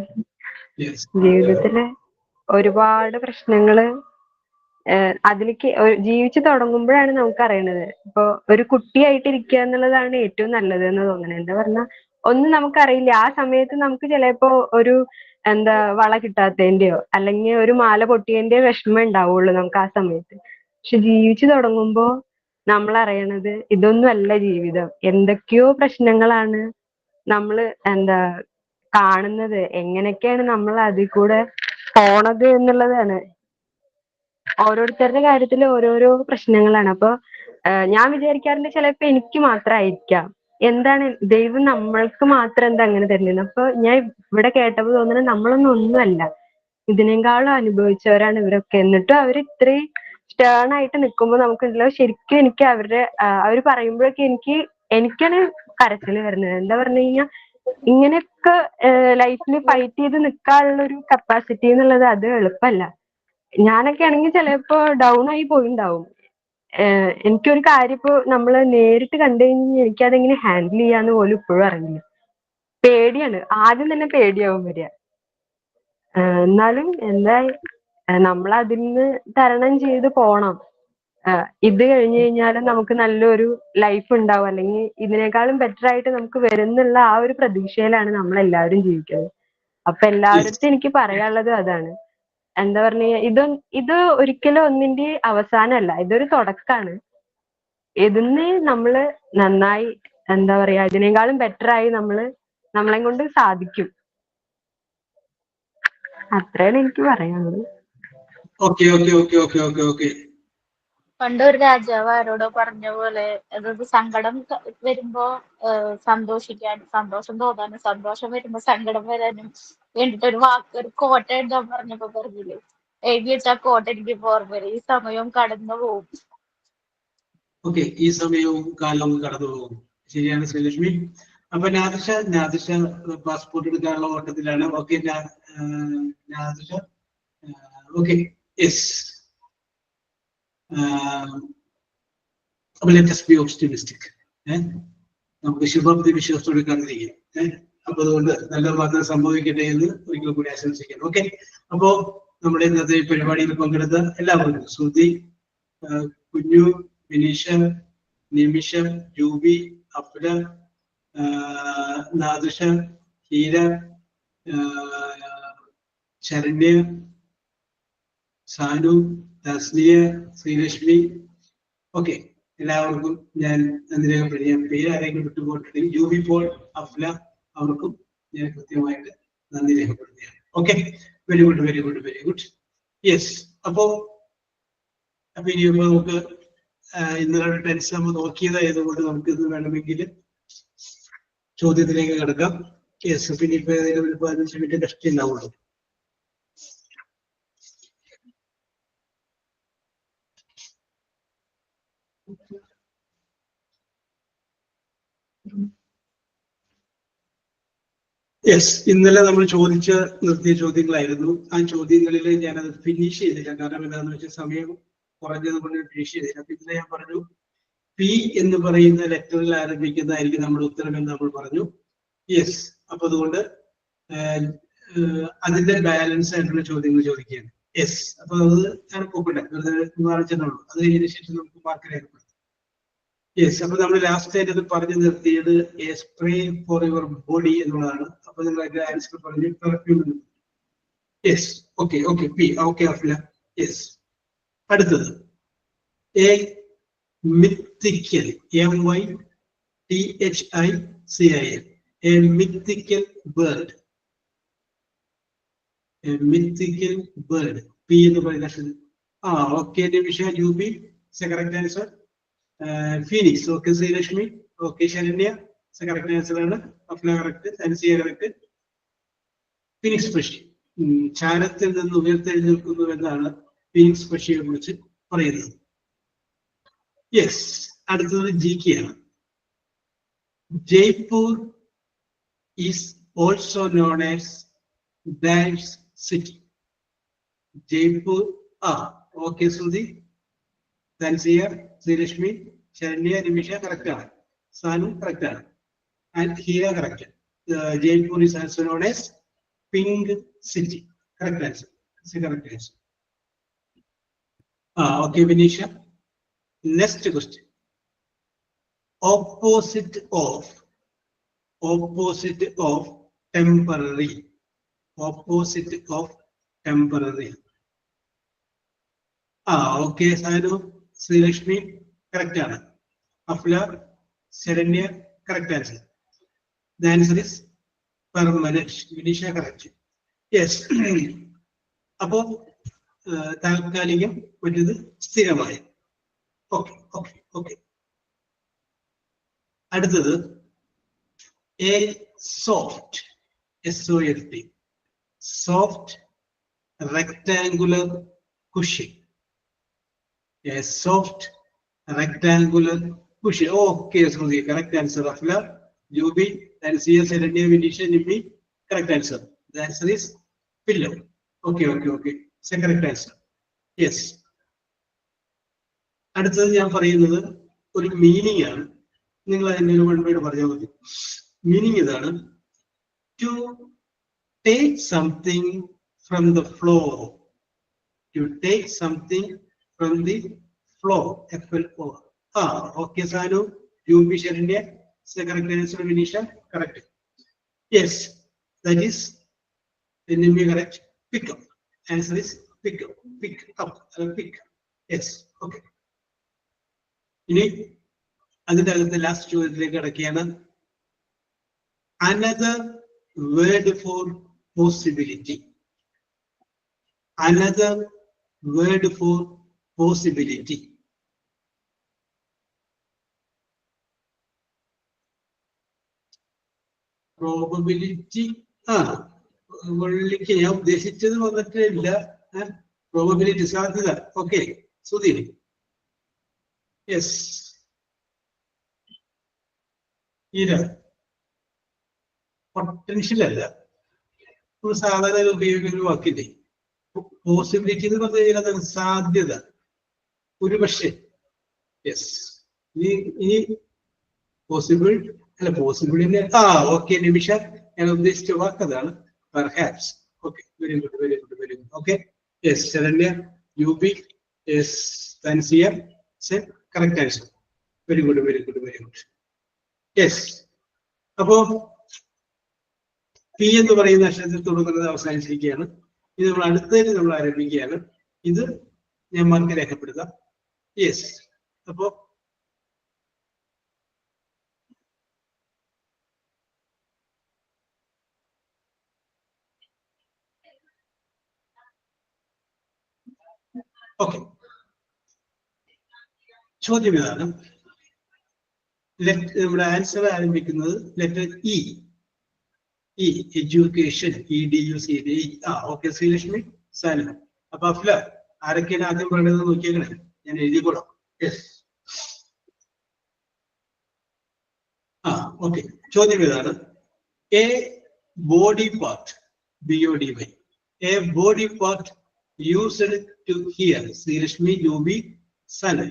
ജീവിതത്തില് ഒരുപാട് പ്രശ്നങ്ങള് അതിലേക്ക് ജീവിച്ചു തുടങ്ങുമ്പോഴാണ് നമുക്ക് അറിയണത്. ഇപ്പൊ ഒരു കുട്ടിയായിട്ട് ഇരിക്കുക എന്നുള്ളതാണ് ഏറ്റവും നല്ലത് എന്ന് തോന്നുന്നത്. എന്താ പറഞ്ഞാൽ ഒന്നും നമുക്കറിയില്ല. ആ സമയത്ത് നമുക്ക് ചിലപ്പോ ഒരു വള കിട്ടാത്തതിന്റെയോ അല്ലെങ്കിൽ ഒരു മാല പൊട്ടിയതിന്റെയോ വിഷമം ഉണ്ടാവുള്ളൂ നമുക്ക് ആ സമയത്ത്. പക്ഷെ ജീവിച്ചു തുടങ്ങുമ്പോ നമ്മൾ അറിയണത് ഇതൊന്നും അല്ല ജീവിതം. എന്തൊക്കെയോ പ്രശ്നങ്ങളാണ് നമ്മള് കാണുന്നത്, എങ്ങനെയൊക്കെയാണ് നമ്മൾ അതിൽ കൂടെ പോണത് എന്നുള്ളതാണ്. ഓരോരുത്തരുടെ കാര്യത്തിൽ ഓരോരോ പ്രശ്നങ്ങളാണ്. അപ്പൊ ഞാൻ വിചാരിക്കാറുണ്ട് ചിലപ്പോ എനിക്ക് മാത്രമായിരിക്കാം, എന്താണ് ദൈവം നമ്മൾക്ക് മാത്രം എന്താ അങ്ങനെ തരുന്നത്. അപ്പൊ ഞാൻ ഇവിടെ കേട്ടപ്പോ തോന്നുന്നത് നമ്മളൊന്നും ഒന്നുമല്ല, ഇതിനേക്കാളും അനുഭവിച്ചവരാണ് ഇവരൊക്കെ. എന്നിട്ടും അവർ ഇത്രയും സ്റ്റേൺ ആയിട്ട് നിൽക്കുമ്പോൾ നമുക്കുണ്ടല്ലോ ശരിക്കും എനിക്ക് അവര് പറയുമ്പോഴൊക്കെ എനിക്കാണ് കരച്ചിൽ വരുന്നത്. എന്താ പറഞ്ഞു കഴിഞ്ഞാൽ ഇങ്ങനെയൊക്കെ ലൈഫിൽ ഫൈറ്റ് ചെയ്ത് നിൽക്കാനുള്ള ഒരു കപ്പാസിറ്റി എന്നുള്ളത് അത് എളുപ്പമല്ല. ഞാനൊക്കെ ആണെങ്കിൽ ചിലപ്പോ ഡൗൺ ആയി പോയിണ്ടാവും. എനിക്കൊരു കാര്യം ഇപ്പോ നമ്മള് നേരിട്ട് കണ്ടു കഴിഞ്ഞാൽ എനിക്കതെങ്ങനെ ഹാൻഡിൽ ചെയ്യാന്ന് പോലും ഇപ്പോഴും അറിയില്ല. പേടിയാണ്, ആദ്യം തന്നെ പേടിയാവും വരിക. എന്നാലും നമ്മൾ അതിൽ നിന്ന് തരണം ചെയ്ത് പോണം. ഇത് കഴിഞ്ഞു കഴിഞ്ഞാലും നമുക്ക് നല്ലൊരു ലൈഫ് ഉണ്ടാവും, അല്ലെങ്കിൽ ഇതിനേക്കാളും ബെറ്റർ ആയിട്ട് നമുക്ക് വരുന്നുള്ള ആ ഒരു പ്രതീക്ഷയിലാണ് നമ്മളെല്ലാവരും ജീവിക്കുന്നത്. അപ്പൊ എല്ലാവരുടെ എനിക്ക് പറയാനുള്ളത് അതാണ്. എന്താ പറഞ്ഞ ഇത് ഒരിക്കലും ഒന്നിന്റെ അവസാനമല്ല, ഇതൊരു തുടക്കാണ്. ഇതിന്ന് നമ്മള് നന്നായി എന്താ പറയാ ഇതിനേക്കാളും ബെറ്റർ ആയി നമ്മളെ കൊണ്ട് സാധിക്കും. അത്രയാണ് എനിക്ക് പറയാനുള്ളത്. Okay okay okay okay okay okay. പണ്ടൊരു രാജാവ് ആരോടോ പറഞ്ഞ പോലെ, അതായത് സങ്കടം വരുമ്പോ സന്തോഷിക്കാനും, സന്തോഷം തോന്നാനും, സന്തോഷം വരുമ്പോ സങ്കടം വരാനും വേണ്ടിട്ട് ഒരു കോട്ട എഴുതാൻ പറഞ്ഞപ്പോ പറഞ്ഞില്ലേ, എഴുതിയിട്ട് ആ കോട്ട എനിക്ക് ഓർമ്മ വരും. ഈ സമയവും കടന്നു പോകും. ഓക്കെ, ഈ സമയവും കാലവും കടന്നു പോകും. ശരിയാണ് ശ്രീലക്ഷ്മി. അപ്പൊ നാദിഷ പാസ്പോർട്ട് എടുക്കാനുള്ള ഓട്ടത്തിലാണ്. Okay Nadisha, okay yes. അപ്പൊ ലെറ്റ് us be optimistic. നമുക്ക് ശുഭപ്തി വിശ്വാസത്തോടെ കണ്ടിരിക്കാം. അപ്പൊ അതുകൊണ്ട് നല്ല മാത്രം സംഭവിക്കട്ടെ എന്ന് ഒരിക്കൽ കൂടി ആശംസിക്കാം. ഓക്കെ, അപ്പോ നമ്മുടെ ഇന്നത്തെ പരിപാടിയിൽ പങ്കെടുത്ത എല്ലാവർക്കും, ശ്രുതി, കുഞ്ഞു, വിനീഷ, നിമിഷ, ജൂബി, അഫ്ല, നാദിഷ, ഹീര, ശരണ്യ, സാനു, തസ്നിയ, ശ്രീലക്ഷ്മി, ഓക്കെ എല്ലാവർക്കും ഞാൻ നന്ദി രേഖപ്പെടുത്തി. പേര് ആരെങ്കിലും വിട്ടുപോയിട്ടുണ്ടെങ്കിൽ യൂബി പോൾ, അഫ്ല, അവർക്കും ഞാൻ കൃത്യമായിട്ട് നന്ദി രേഖപ്പെടുത്തുകയാണ്. Okay, very good, very good, very good. Yes, അപ്പോ ഇനി നമുക്ക് ഇന്നലെ ടെൻസ് നമ്മൾ നോക്കിയതായതുകൊണ്ട് നമുക്ക് ഇത് വേണമെങ്കിൽ ചോദ്യത്തിലേക്ക് കിടക്കാം. യെസ്, പിന്നെ ഇപ്പൊ ഏതെങ്കിലും ഒരു 15 മിനിറ്റ് കഷ്ടി ഉണ്ടാവുള്ളൂ. യെസ്, ഇന്നലെ നമ്മൾ നിർത്തിയ ചോദ്യങ്ങളായിരുന്നു. ആ ചോദ്യങ്ങളിൽ ഞാനത് ഫിനിഷ് ചെയ്തില്ല. കാരണം എന്താണെന്ന് വെച്ചാൽ സമയം കുറഞ്ഞത് കൊണ്ട് ഫിനിഷ് ചെയ്തില്ല. അപ്പൊ ഇന്നലെ ഞാൻ പറഞ്ഞു പി എന്ന് പറയുന്ന ലെറ്ററിൽ ആരംഭിക്കുന്നതായിരിക്കും നമ്മുടെ ഉത്തരം എന്ന് നമ്മൾ പറഞ്ഞു. യെസ്, അപ്പൊ അതുകൊണ്ട് അതിന്റെ ബാലൻസ് ആയിട്ടുള്ള ചോദ്യങ്ങൾ ചോദിക്കുകയാണ്. യെസ്, അപ്പൊ അത് ഞാൻ പോകട്ടെ, കാണിച്ചെന്നുള്ളൂ. അത് കഴിഞ്ഞതിന് ശേഷം നമുക്ക് മാർക്ക് രേഖപ്പെടുത്താം. യെസ്, അപ്പൊ നമ്മൾ ലാസ്റ്റ് ആയിട്ട് അത് പറഞ്ഞു നിർത്തിയത് A spray for your body എന്നുള്ളതാണ്. അപ്പൊ നിങ്ങൾ അതിന്റെ ആൻസർ പറഞ്ഞു perfume. Yes, okay okay, P okay Afla. Yes, അടുത്തത് A mythical, mythical, a mythical bird. A mythical bird. P എന്ന് പറയുന്ന അക്ഷരം. Okay Nimisha, Jubi correct answer. Phoenix, okay Sreelakshmi, okay Saranya correct answer ആണ്. Afla correct, Ansiya correct. Phoenix പക്ഷി ചാരത്തിൽ നിന്ന് ഉയർത്തെഴുന്നേൽക്കുന്നു എന്നാണ് ഫീനിക്സ് പക്ഷിയെ കുറിച്ച് പറയുന്നത്. യെസ്, അടുത്തത് GK ആണ്. Jaipur is also known as dash city. Jaipur, okay Shruti, Thansiya, Sreelakshmi, Saranya, Nimisha correct ആണ്. സാനു കറക്റ്റ് ആണ്. And Hira correct. Jaipur is also known as pink city. Correct answer, correct answer. Okay Vinisha. Next question. Opposite of temporary. Opposite of temporary. Okay, Sanu, Srilakshmi, correct answer. Afla, Serenya, correct answer. The answer is permanent. Vinisha, correct. Yes. Above താൽക്കാലികം, മറ്റേത് സ്ഥിരമായി. Okay okay okay. അടുത്തത് a soft, SOFT, soft rectangular cushion. A soft rectangular cushion. Okay Shruthi, correct answer. Afla, Jubi, Ansiya, Saranya, Vinisha, Nimmi, correct answer. The answer is pillow. Okay okay okay, correct answer. Yes, അടുത്തത് ഞാൻ പറയുന്നത് ഒരു meaning ആണ്. നിങ്ങൾ അതിന്റെ ഒരു 1 word പറഞ്ഞാൽ മതി. മീനിങ് ഇതാണ്: to take something from the floor. To take something from the floor. FLO. Okay Sanu, Yubi, Saranya, correct answer. Vinisha correct. Yes, that is enemy correct. Pick up. Answer is pick up. Pick up. Pick. Yes. Okay. ഇനി അതിന്റെ അകത്ത് last ചോദ്യത്തിലേക്ക് കിടക്കുകയാണ്. Another word for possibility. Another word for possibility. Probability. വള്ളിക്ക് ഞാൻ ഉദ്ദേശിച്ചത് വന്നിട്ടില്ല. Probability, സാധ്യത. Okay Sudheer. Yes, ഇര പൊട്ടൻഷ്യൽ അല്ല, സാധാരണ ഉപയോഗിക്കുന്ന ഒരു വാക്കില്ലേ. പോസിബിലിറ്റി എന്ന് പറഞ്ഞു കഴിഞ്ഞാൽ സാധ്യത, ഒരു പക്ഷേ. യെസ്, ഇനി പോസിബിൾ അല്ല, പോസിബിൾ. ഓക്കെ നിമിഷ, ഞാൻ ഉദ്ദേശിച്ച വാക്കതാണ്. Perhaps. Okay, very good, very good, very good. Okay, yes, Sharanya, UB, yes, Tansia, say correct answer. Very good, very good, very good. Yes. അപ്പോ പി എന്ന് പറയുന്ന അക്ഷരത്തിൽ തുടങ്ങുന്നത് അവസാനിച്ചിരിക്കുകയാണ്. ഇത് നമ്മൾ അടുത്തതിന് നമ്മൾ ആരംഭിക്കുകയാണ്. ഇത് ഞാൻ മാർക്ക് രേഖപ്പെടുത്താം. യെസ്, അപ്പോ ഓക്കെ, ചോദ്യം ഇതാണ്. നമ്മുടെ ആൻസർ ആരംഭിക്കുന്നത് letter E. E, education, EDUCATE. Okay, Sreelakshmi, Salim. അപ്പൊ അഫ്ല, ആരൊക്കെയാണ് ആദ്യം പറയുന്നത് നോക്കിയേക്കണേ, ഞാൻ എഴുതിക്കോളാം. യെസ്. ഓക്കെ, ചോദ്യം ഇതാണ്. A body part, BODY, a body part used to hear. Sreelakshmi, Jubi, Sanal.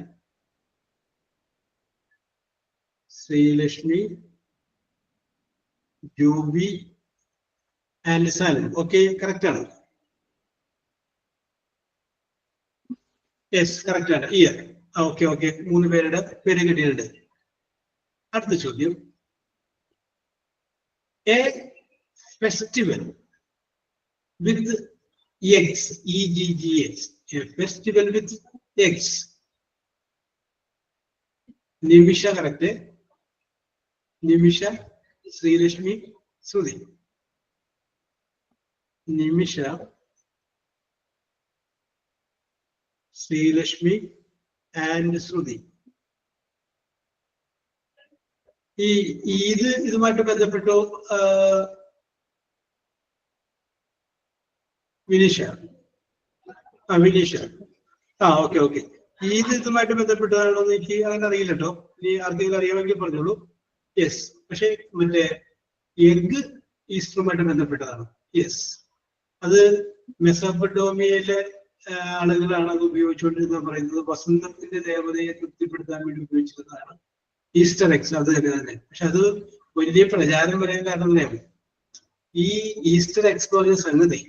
Sreelakshmi, Jubi and Sanal. Okay, correct ആണ്. യെസ്, കറക്റ്റ് ആണ്. ഇയർ. ഓക്കെ ഓക്കെ, 3 പേരുടെ പേര് കിട്ടിയിട്ടുണ്ട്. അടുത്ത ചോദ്യം. A festival with eggs, EGGS, a festival with eggs. Nimisha correct. Nimisha, Sreelakshmi, Shruthi. Nimisha, Sreelakshmi and Shruthi. ഇതുമായിട്ട് ബന്ധപ്പെട്ടോ വിനീഷ? വിനീഷ. Okay okay. ഇതുമായിട്ട് ബന്ധപ്പെട്ടതാണോ എന്ന് എനിക്ക് അങ്ങനെ അറിയില്ല കേട്ടോ. ഇനി ആർക്കെങ്കിലും അറിയാമെങ്കിൽ പറഞ്ഞോളൂ. യെസ്, പക്ഷെ മറ്റേ എഗ് ഈസ്റ്ററുമായിട്ട് ബന്ധപ്പെട്ടതാണ്. യെസ്, അത് മെസോപ്പൊട്ടേമിയയിലെ ആളുകളാണ് അത് ഉപയോഗിച്ചുകൊണ്ടിരുന്നത്. പറയുന്നത് വസന്തത്തിന്റെ ദേവതയെ തൃപ്തിപ്പെടുത്താൻ വേണ്ടി ഉപയോഗിച്ചിരുന്നതാണ് ഈസ്റ്റർ എഗ്സ്. അത് തന്നെ. പക്ഷെ അത് വലിയ പ്രചാരം വരാൻ കാരണം തന്നെയാണ്. ഈ ഈസ്റ്റർ എഗ്സ് പറഞ്ഞ സംഗതി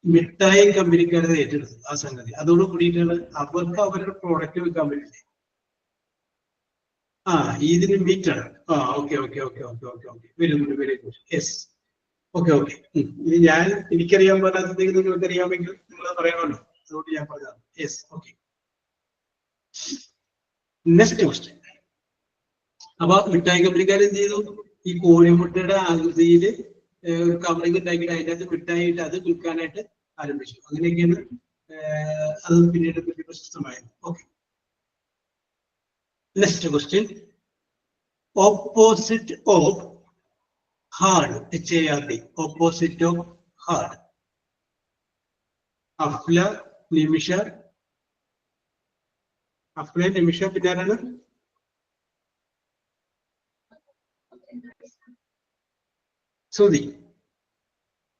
മിഠായി കമ്പനിക്കാരെ ഏറ്റെടുത്തു ആ സംഗതി. അതോട് കൂടിയിട്ടാണ് അവർക്ക് അവരുടെ പ്രോഡക്റ്റ് വിൽക്കാൻ പറ്റില്ലേ. ഇതിന് മീറ്റ് ആണ്. Okay okay okay okay okay okay, very good very good. Yes, okay okay. ഞാൻ എനിക്കറിയാൻ പാടാത്തതെങ്കിൽ നിങ്ങൾക്ക് അറിയാമെങ്കിൽ നിങ്ങൾ പറയാമല്ലോ, അതുകൊണ്ട് ഞാൻ പറഞ്ഞതാണ്. Yes, okay. Next question. അപ്പൊ മിഠായി കമ്പനിക്കാർ എന്ത് ചെയ്തു? ഈ കോഴിമുട്ടയുടെ ആകൃതിയിൽ കവറിങ് ഉണ്ടാക്കിയിട്ട് അതിൻ്റെ അകത്ത് മിഠായിട്ട് അത് വിൽക്കാനായിട്ട് ആരംഭിച്ചു. അങ്ങനെയൊക്കെയാണ് അത് പിന്നീട് വലിയ പ്രശസ്തമായത്. Okay, next question. Opposite of hard, HARD, opposite of hard. Afla, Nimisha. Afla, Nimisha, പിന്നെ ആരാണ്? Shruthi.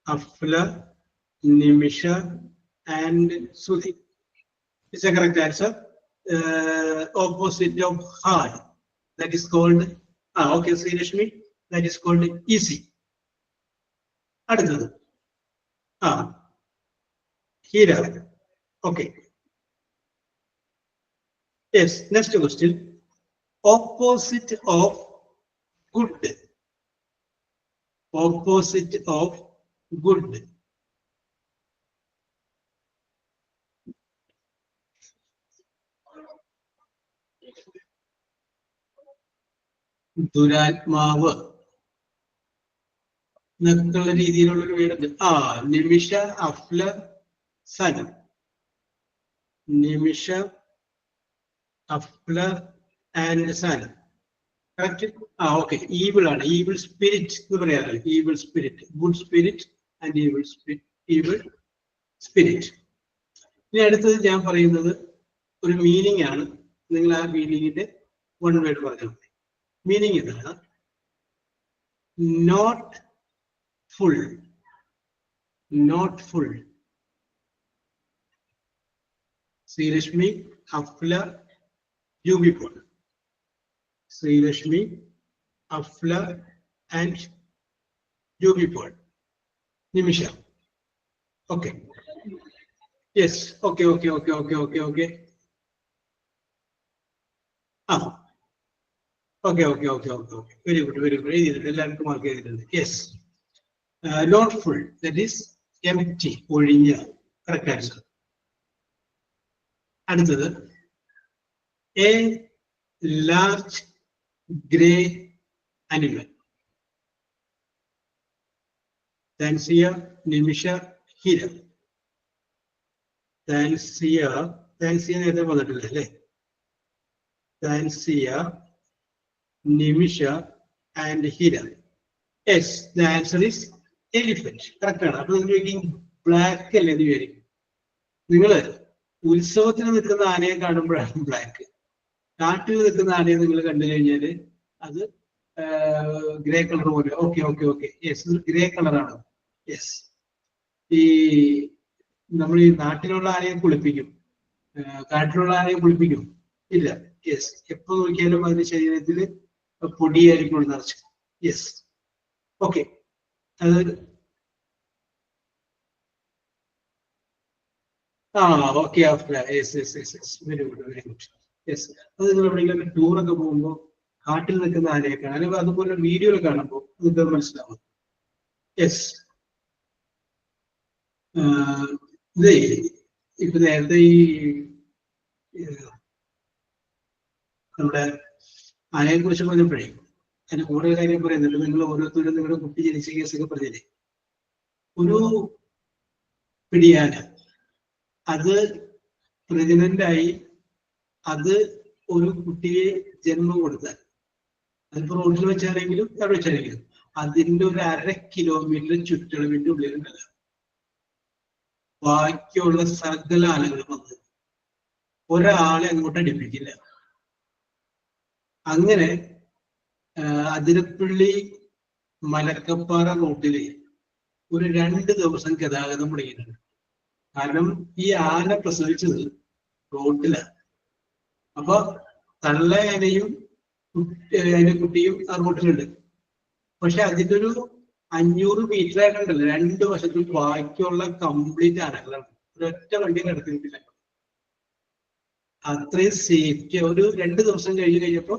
Afla, Nimisha and Shruthi. It's a correct answer. Opposite of hard, that is called okay, Srishmi, that is called easy. അടുത്തത് Heera. Okay, yes. Next question. Opposite of good. Opposite of good. ദുരാത്മാവ് എന്നൊക്കെയുള്ള രീതിയിലുള്ളൊരു വീടുണ്ട്. Nimisha, Afla, Sanam. Nimisha, Afla and Sanam. Correct. Okay. Evil ആണ്. Evil spirit എന്ന് പറയാറില്ല. Evil spirit, good spirit and evil spirit. Evil spirit. ഇനി അടുത്തത് ഞാൻ പറയുന്നത് ഒരു മീനിങ് ആണ്. നിങ്ങൾ ആ മീനിങ്ങിന്റെ വൺ വേർഡ് പറഞ്ഞാൽ മതി. മീനിങ് ഇതാണ്: not full. Not full. Sreelakshmi, Afla, Jubi Paul. Sreelakshmi, Afla and Jubi Paul. Nimisha. Okay, yes. Okay okay okay okay okay okay. Okay okay okay okay okay, very good very good. എഴുതിയിട്ടുണ്ട്, എല്ലാവർക്കും മാർക്ക് ചെയ്തിട്ടുണ്ട്. Yes, not full, that is empty, ഒഴിഞ്ഞ. Correct answer. അടുത്തത് a large grey animal. Thansiya, Nimisha, Heera. Thansiya നേരത്തെ വന്നിട്ടില്ല അല്ലേ? Thansiya, Nimisha and Hira. Yes, the answer is elephant. Correct ആണ്. അപ്പൊ നിങ്ങൾ ചോദിക്കും ബ്ലാക്ക് അല്ലേ എന്ന് വിചാരിക്കും. നിങ്ങള് ഉത്സവത്തിന് നിൽക്കുന്ന ആനയെ കാണുമ്പോഴാണ് ബ്ലാക്ക്. കാട്ടിൽ നിൽക്കുന്ന ആനയെ നിങ്ങൾ കണ്ടു കഴിഞ്ഞാല് അത് ഗ്രേ കളർ പോലെ. Okay okay okay, yes, grey കളറാണ്. യെസ്, ഈ നമ്മൾ ഈ നാട്ടിലുള്ള ആനയെ കുളിപ്പിക്കും, കാട്ടിലുള്ള ആനയെ കുളിപ്പിക്കും ഇല്ല. യെസ്, എപ്പോ നോക്കിയാലും അതിന്റെ ശരീരത്തിൽ പൊടിയായിരിക്കും നിറച്ച്. Yes, okay. അത് okay, very good very good. Yes, അത് നിങ്ങൾ എവിടെയെങ്കിലും ടൂറൊക്കെ പോകുമ്പോൾ കാട്ടിൽ നിൽക്കുന്ന ആനയെ കാണാൻ, അല്ലെങ്കിൽ അതുപോലെ വീഡിയോയിൽ കാണുമ്പോൾ നിങ്ങൾക്ക് മനസ്സിലാവും. യെസ്, ഇതേ ഇപ്പൊ നേരത്തെ ഈ നമ്മുടെ ആനയെ കുറിച്ച് പറഞ്ഞപ്പോഴേ അതിന് കൂടുതൽ കാര്യം പറയുന്നുണ്ട്. നിങ്ങൾ ഓരോരുത്തരും നിങ്ങളുടെ കുട്ടി ജനിച്ച കേസൊക്കെ പറഞ്ഞില്ലേ, ഒരു പിടിയാന അത് പ്രഗ്നന്റ് ആയി അത് ഒരു കുട്ടിയെ ജന്മം കൊടുത്താൽ, അതിപ്പോ റോഡിൽ വെച്ചാണെങ്കിലും അവിടെ വെച്ചാണെങ്കിലും അതിന്റെ ഒരു 1/2 കിലോമീറ്റർ ചുറ്റളവിന്റെ ഉള്ളിലുണ്ടല്ല ബാക്കിയുള്ള സകല ആനകളും വന്ന് ഒരാളെ അങ്ങോട്ട് അടുപ്പിക്കില്ല. അങ്ങനെ അതിരപ്പള്ളി മലക്കപ്പാറ റൂട്ടില് ഒരു 2 ദിവസം ഗതാഗതം മുടങ്ങിയിട്ടുണ്ട്. കാരണം ഈ ആന പ്രസവിച്ചത് റോഡിലാണ്. അപ്പൊ തള്ളയാനയും അതിന്റെ കുട്ടിയും ആ റോഡിലുണ്ട്. പക്ഷെ അതിന്റെ ഒരു 500 മീറ്റർ ആയിട്ടുണ്ടല്ലോ 2 വശത്തും ബാക്കിയുള്ള കംപ്ലീറ്റ് ആനകളാണ്. ഒരൊറ്റ വണ്ടി കിടത്തിയിട്ടില്ല. അത്രയും സേഫ്റ്റി. ഒരു 2 ദിവസം കഴിഞ്ഞപ്പോ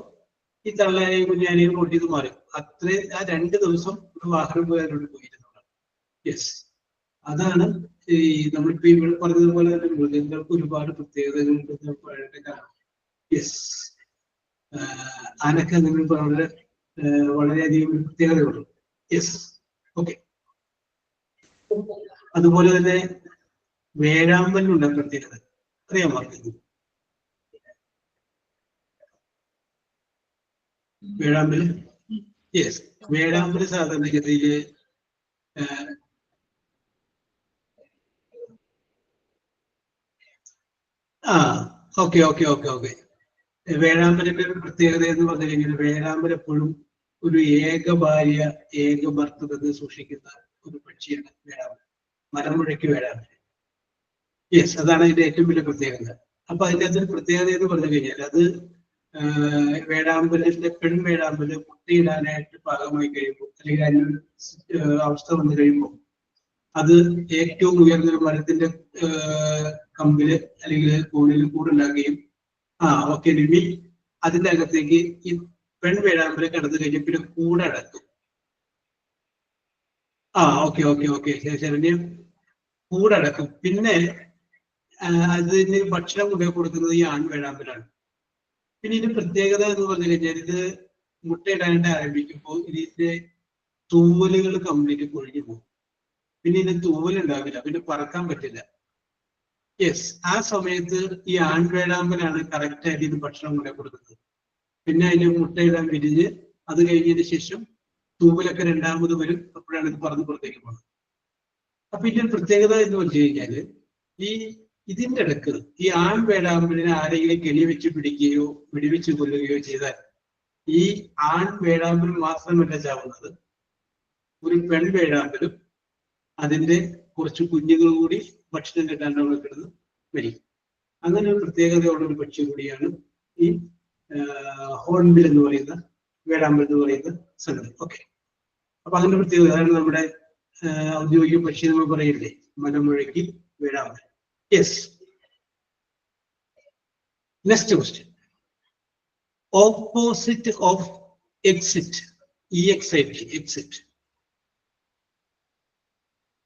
ഈ തള്ളയാനയും കുഞ്ഞാനയും റോഡിൽ നിന്ന് മാറി. അത്രയും ആ 2 ദിവസം ഒരു വാഹനം പോയതിനോട് പോയിരുന്നതാണ്. യെസ്, അതാണ് ഈ നമ്മളിപ്പോ ഇവിടെ പറഞ്ഞതുപോലെ തന്നെ മൃഗങ്ങൾക്ക് ഒരുപാട് പ്രത്യേകതകളുണ്ട്. യെസ്, ആനക്ക് നിങ്ങൾ വളരെയധികം പ്രത്യേകതകളുണ്ട്. Yes, okay. അതുപോലെ തന്നെ വേഴാമ്പലിനുണ്ട് പ്രത്യേകത, അറിയാമോ? വേഴാമ്പല്, യെസ്, വേഴാമ്പല് സാധാരണഗതിയില് ഓക്കെ ഓക്കെ ഓക്കെ ഓക്കെ. വേഴാമ്പലിന്റെ ഒരു പ്രത്യേകത എന്ന് പറഞ്ഞു കഴിഞ്ഞാൽ വേഴാമ്പൽ എപ്പോഴും ഒരു ഏക ഭാര്യ ഏക ഭർത്തൃബന്ധം സൂക്ഷിക്കുന്ന ഒരു പക്ഷിയാണ് വേഴാമ്പൽ, മലമുഴക്കി വേഴാമ്പൽ. യെസ്, അതാണ് അതിന്റെ ഏറ്റവും വലിയ പ്രത്യേകത. അപ്പൊ അതിന്റെ അകത്തൊരു പ്രത്യേകത എന്ന് പറഞ്ഞു കഴിഞ്ഞാൽ അത് വേഴാമ്പലിന്റെ പെൺവേഴാമ്പല് മുട്ടയിടാനായിട്ട് പാകമായി കഴിയുമ്പോൾ, അല്ലെങ്കിൽ അതിനൊരു അവസ്ഥ വന്നു കഴിയുമ്പോൾ അത് ഏറ്റവും ഉയർന്നൊരു മരത്തിന്റെ കമ്പില് അല്ലെങ്കിൽ കൂടിൽ കൂടുണ്ടാക്കുകയും ഓക്കെ നിമി അതിന്റെ അകത്തേക്ക് ഈ പെൺവേഴാമ്പല് കടന്നു കഴിഞ്ഞ പിന്നെ കൂടടക്കും. ഓക്കെ ഓക്കെ ഓക്കെ ശരണ്യം, കൂടടക്കും. പിന്നെ അതിന് ഭക്ഷണം കൊണ്ടുപോയി കൊടുക്കുന്നത് ഈ ആൺവേഴാമ്പലാണ്. പിന്നെ ഇതിന്റെ പ്രത്യേകത എന്ന് പറഞ്ഞു കഴിഞ്ഞാൽ ഇത് മുട്ടയിടാനായിട്ട് ആരംഭിക്കുമ്പോൾ ഇതിന്റെ തൂവലുകൾ കംപ്ലീറ്റ് കൊഴിഞ്ഞു പോകും. പിന്നെ ഇതിന് തൂവലുണ്ടാവില്ല, പിന്നെ പറക്കാൻ പറ്റില്ല. യെസ്, ആ സമയത്ത് ഈ ആൺവേഴാമ്പലാണ് കറക്റ്റ് ആയിട്ട് ഇത് ഭക്ഷണം കൊണ്ടുപോയി കൊടുക്കുന്നത്. പിന്നെ അതിന് മുട്ടയിടാൻ വിരിഞ്ഞ് അത് കഴിഞ്ഞതിന് ശേഷം തൂവലൊക്കെ രണ്ടാമത് വരും. അപ്പോഴാണ് ഇത് പറന്ന് പുറത്തേക്ക് പോകുന്നത്. അപ്പൊ ഇതിന്റെ പ്രത്യേകത എന്ന് പറഞ്ഞു കഴിഞ്ഞാല് ഇതിന്റെ ഇടക്ക് ഈ ആൺവേഴാമ്പലിനെ ആരെങ്കിലും കെണി വെച്ച് പിടിക്കുകയോ വെടിവെച്ച് കൊല്ലുകയോ ചെയ്താൽ ഈ ആൺവേഴാമ്പൽ മാത്രമല്ല ചാവുന്നത്, ഒരു പെൺവേഴാമ്പലും അതിന്റെ കുറച്ച് കുഞ്ഞുങ്ങൾ കൂടി ഭക്ഷണം കിട്ടാനുള്ള കിടന്ന് മരിക്കും. അങ്ങനെ ഒരു പ്രത്യേകതയുള്ള ഒരു പക്ഷി കൂടിയാണ് ഈ ഹോൺബിൽ എന്ന് പറയുന്ന വേഴാമ്പൽ എന്ന് പറയുന്ന സംഗതി. ഓക്കെ, അപ്പൊ അതിന്റെ പ്രത്യേകത അതാണ് നമ്മുടെ ഔദ്യോഗിക പക്ഷി നമ്മൾ പറയില്ലേ, മലമുഴക്കി വേഴാമ്പൽ. Yes, next question. Opposite of exit, exit.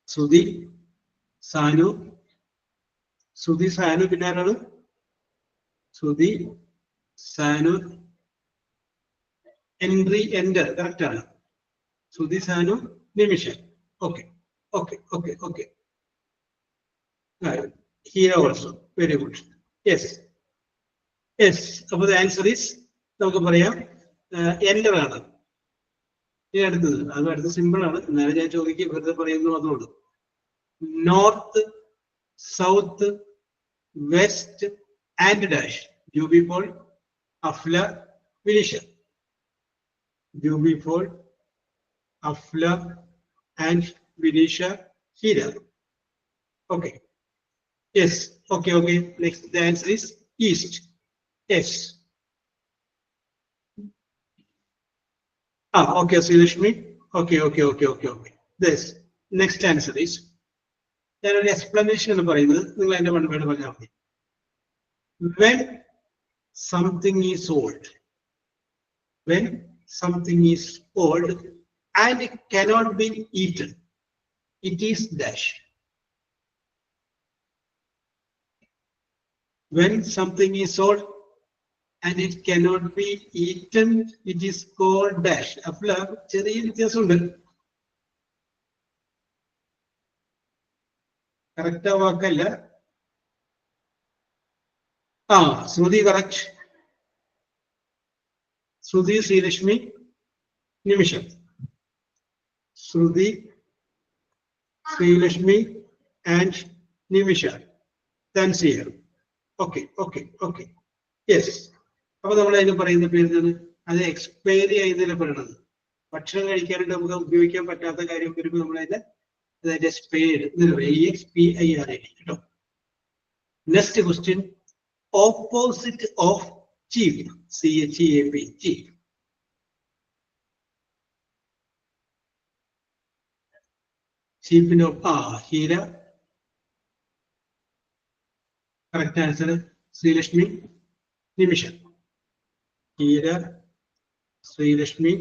Sudhi, Sanu, പിന്നെ ആരാണ്? സുധി, സാനു, എൻ്റർ കറക്റ്റ് ആണ്. Sudhi, Sanu, Nimisha. Okay okay okay okay. Here also. Very good. Yes. Yes. So the answer is നമുക്ക് പറയാം എൻ്റർ ആണ്. ഇനി അടുത്തത് അത് അടുത്ത സിമ്പിൾ ആണ്. എന്നാലും ഞാൻ ചോദിക്കുക വെറുതെ പറയുന്നു അതുകൊണ്ട്. North, south, west and dash. Juby Paul, Afla, Vinisha. Juby Paul, Afla and Vinisha Hira. Okay. Yes. Okay. Okay. Next, the answer is east. Yes. Okay. Srilashmi. Okay. Okay. Okay. Okay. Okay. This next answer is. There are explanation in the when something is old, when something is old and it cannot be eaten, it is dash. When something is old and it cannot be eaten, it is called dash. Apla ചെറിയ വ്യത്യാസമുണ്ട്. Correct വാക്കല്ല. ശ്രുതി correct. ശ്രുതി, ശ്രീലക്ഷ്മി, നിമിഷം. Shruti, Srilashmi, and Nimisha. That's here. Okay, okay, okay. Yes. അപ്പോൾ നമ്മൾ അതിന് പറയുന്ന പേര് അത് എക്സ്പയറി ആയതിനെ പറയണത്. ഭക്ഷണം കഴിക്കാനായിട്ട് നമുക്ക് ഉപയോഗിക്കാൻ പറ്റാത്ത കാര്യം വരുമ്പോൾ നമ്മൾ അതിന്റെ എക്സ്പയർഡ് EXPIRD കേട്ടോ. Next question, opposite of chief. CHEAP, chief. Chiefin of Hira. Correct answer. Srilashmi, Nimisha. Hira, Srilashmi,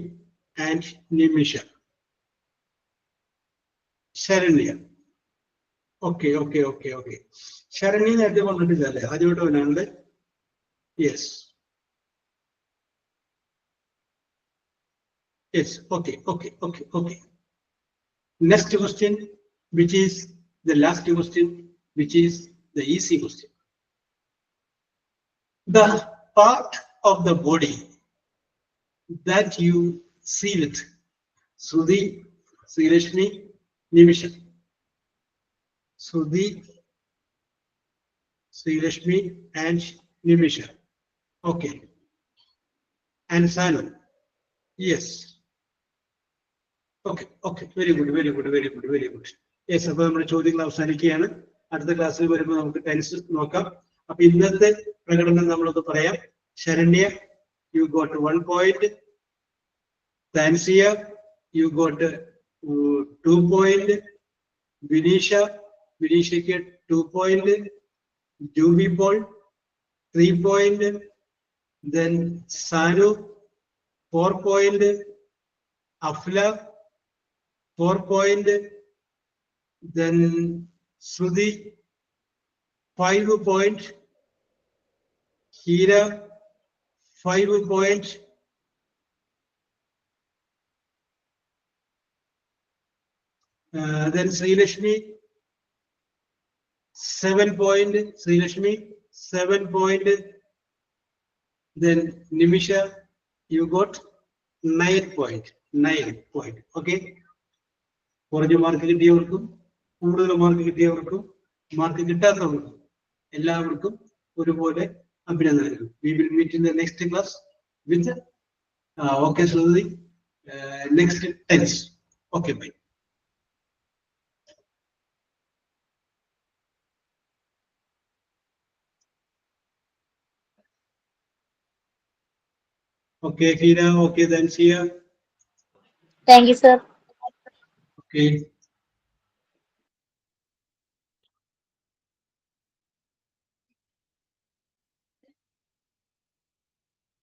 and Nimisha. Sharanya. Okay, okay, okay, okay. Sharanya at the moment is there. How do you do? Yes. Yes. Okay, okay, okay, okay. Next question, which is the last question, which is the easy question. The part of the body that you see with. Sudhi, Srilashmi, Nimisha. Sudhi, Srilashmi, and Nimisha. Okay. And Sanu. Yes. Okay, okay, very good, very good, very good, very good. Yes, അപ്പോൾ നമ്മുടെ ചോദ്യങ്ങൾ അവസാനിക്കുകയാണ്. അടുത്ത ക്ലാസ്സിൽ വരുമ്പോൾ നമുക്ക് tense നോക്കാം. അപ്പൊ ഇന്നത്തെ പ്രകടനം നമ്മളൊന്ന് പറയാം. Saranya, you got 1 point. Tansia, you got 2 point. Vinisha, Vinishake 2 point. Juvi Paul 3 point. Then Sanu 4 point. Afla 4 point. Then Shruti 5 point. Hira 5 point. Then Srilashmi 7 point. Srilashmi 7 point. Then Nimisha, you got 9 point. 9 point. Okay. കുറഞ്ഞ mark കിട്ടിയവർക്കും കൂടുതൽ mark കിട്ടിയവർക്കും mark കിട്ടാത്തവർക്കും എല്ലാവർക്കും ഒരുപോലെ അഭിനന്ദനങ്ങൾ. We will meet in the next class with okay, Shruti, next tense. Okay, bye. Okay, Kira. Okay, then Sia. Thank you, sir. Okay.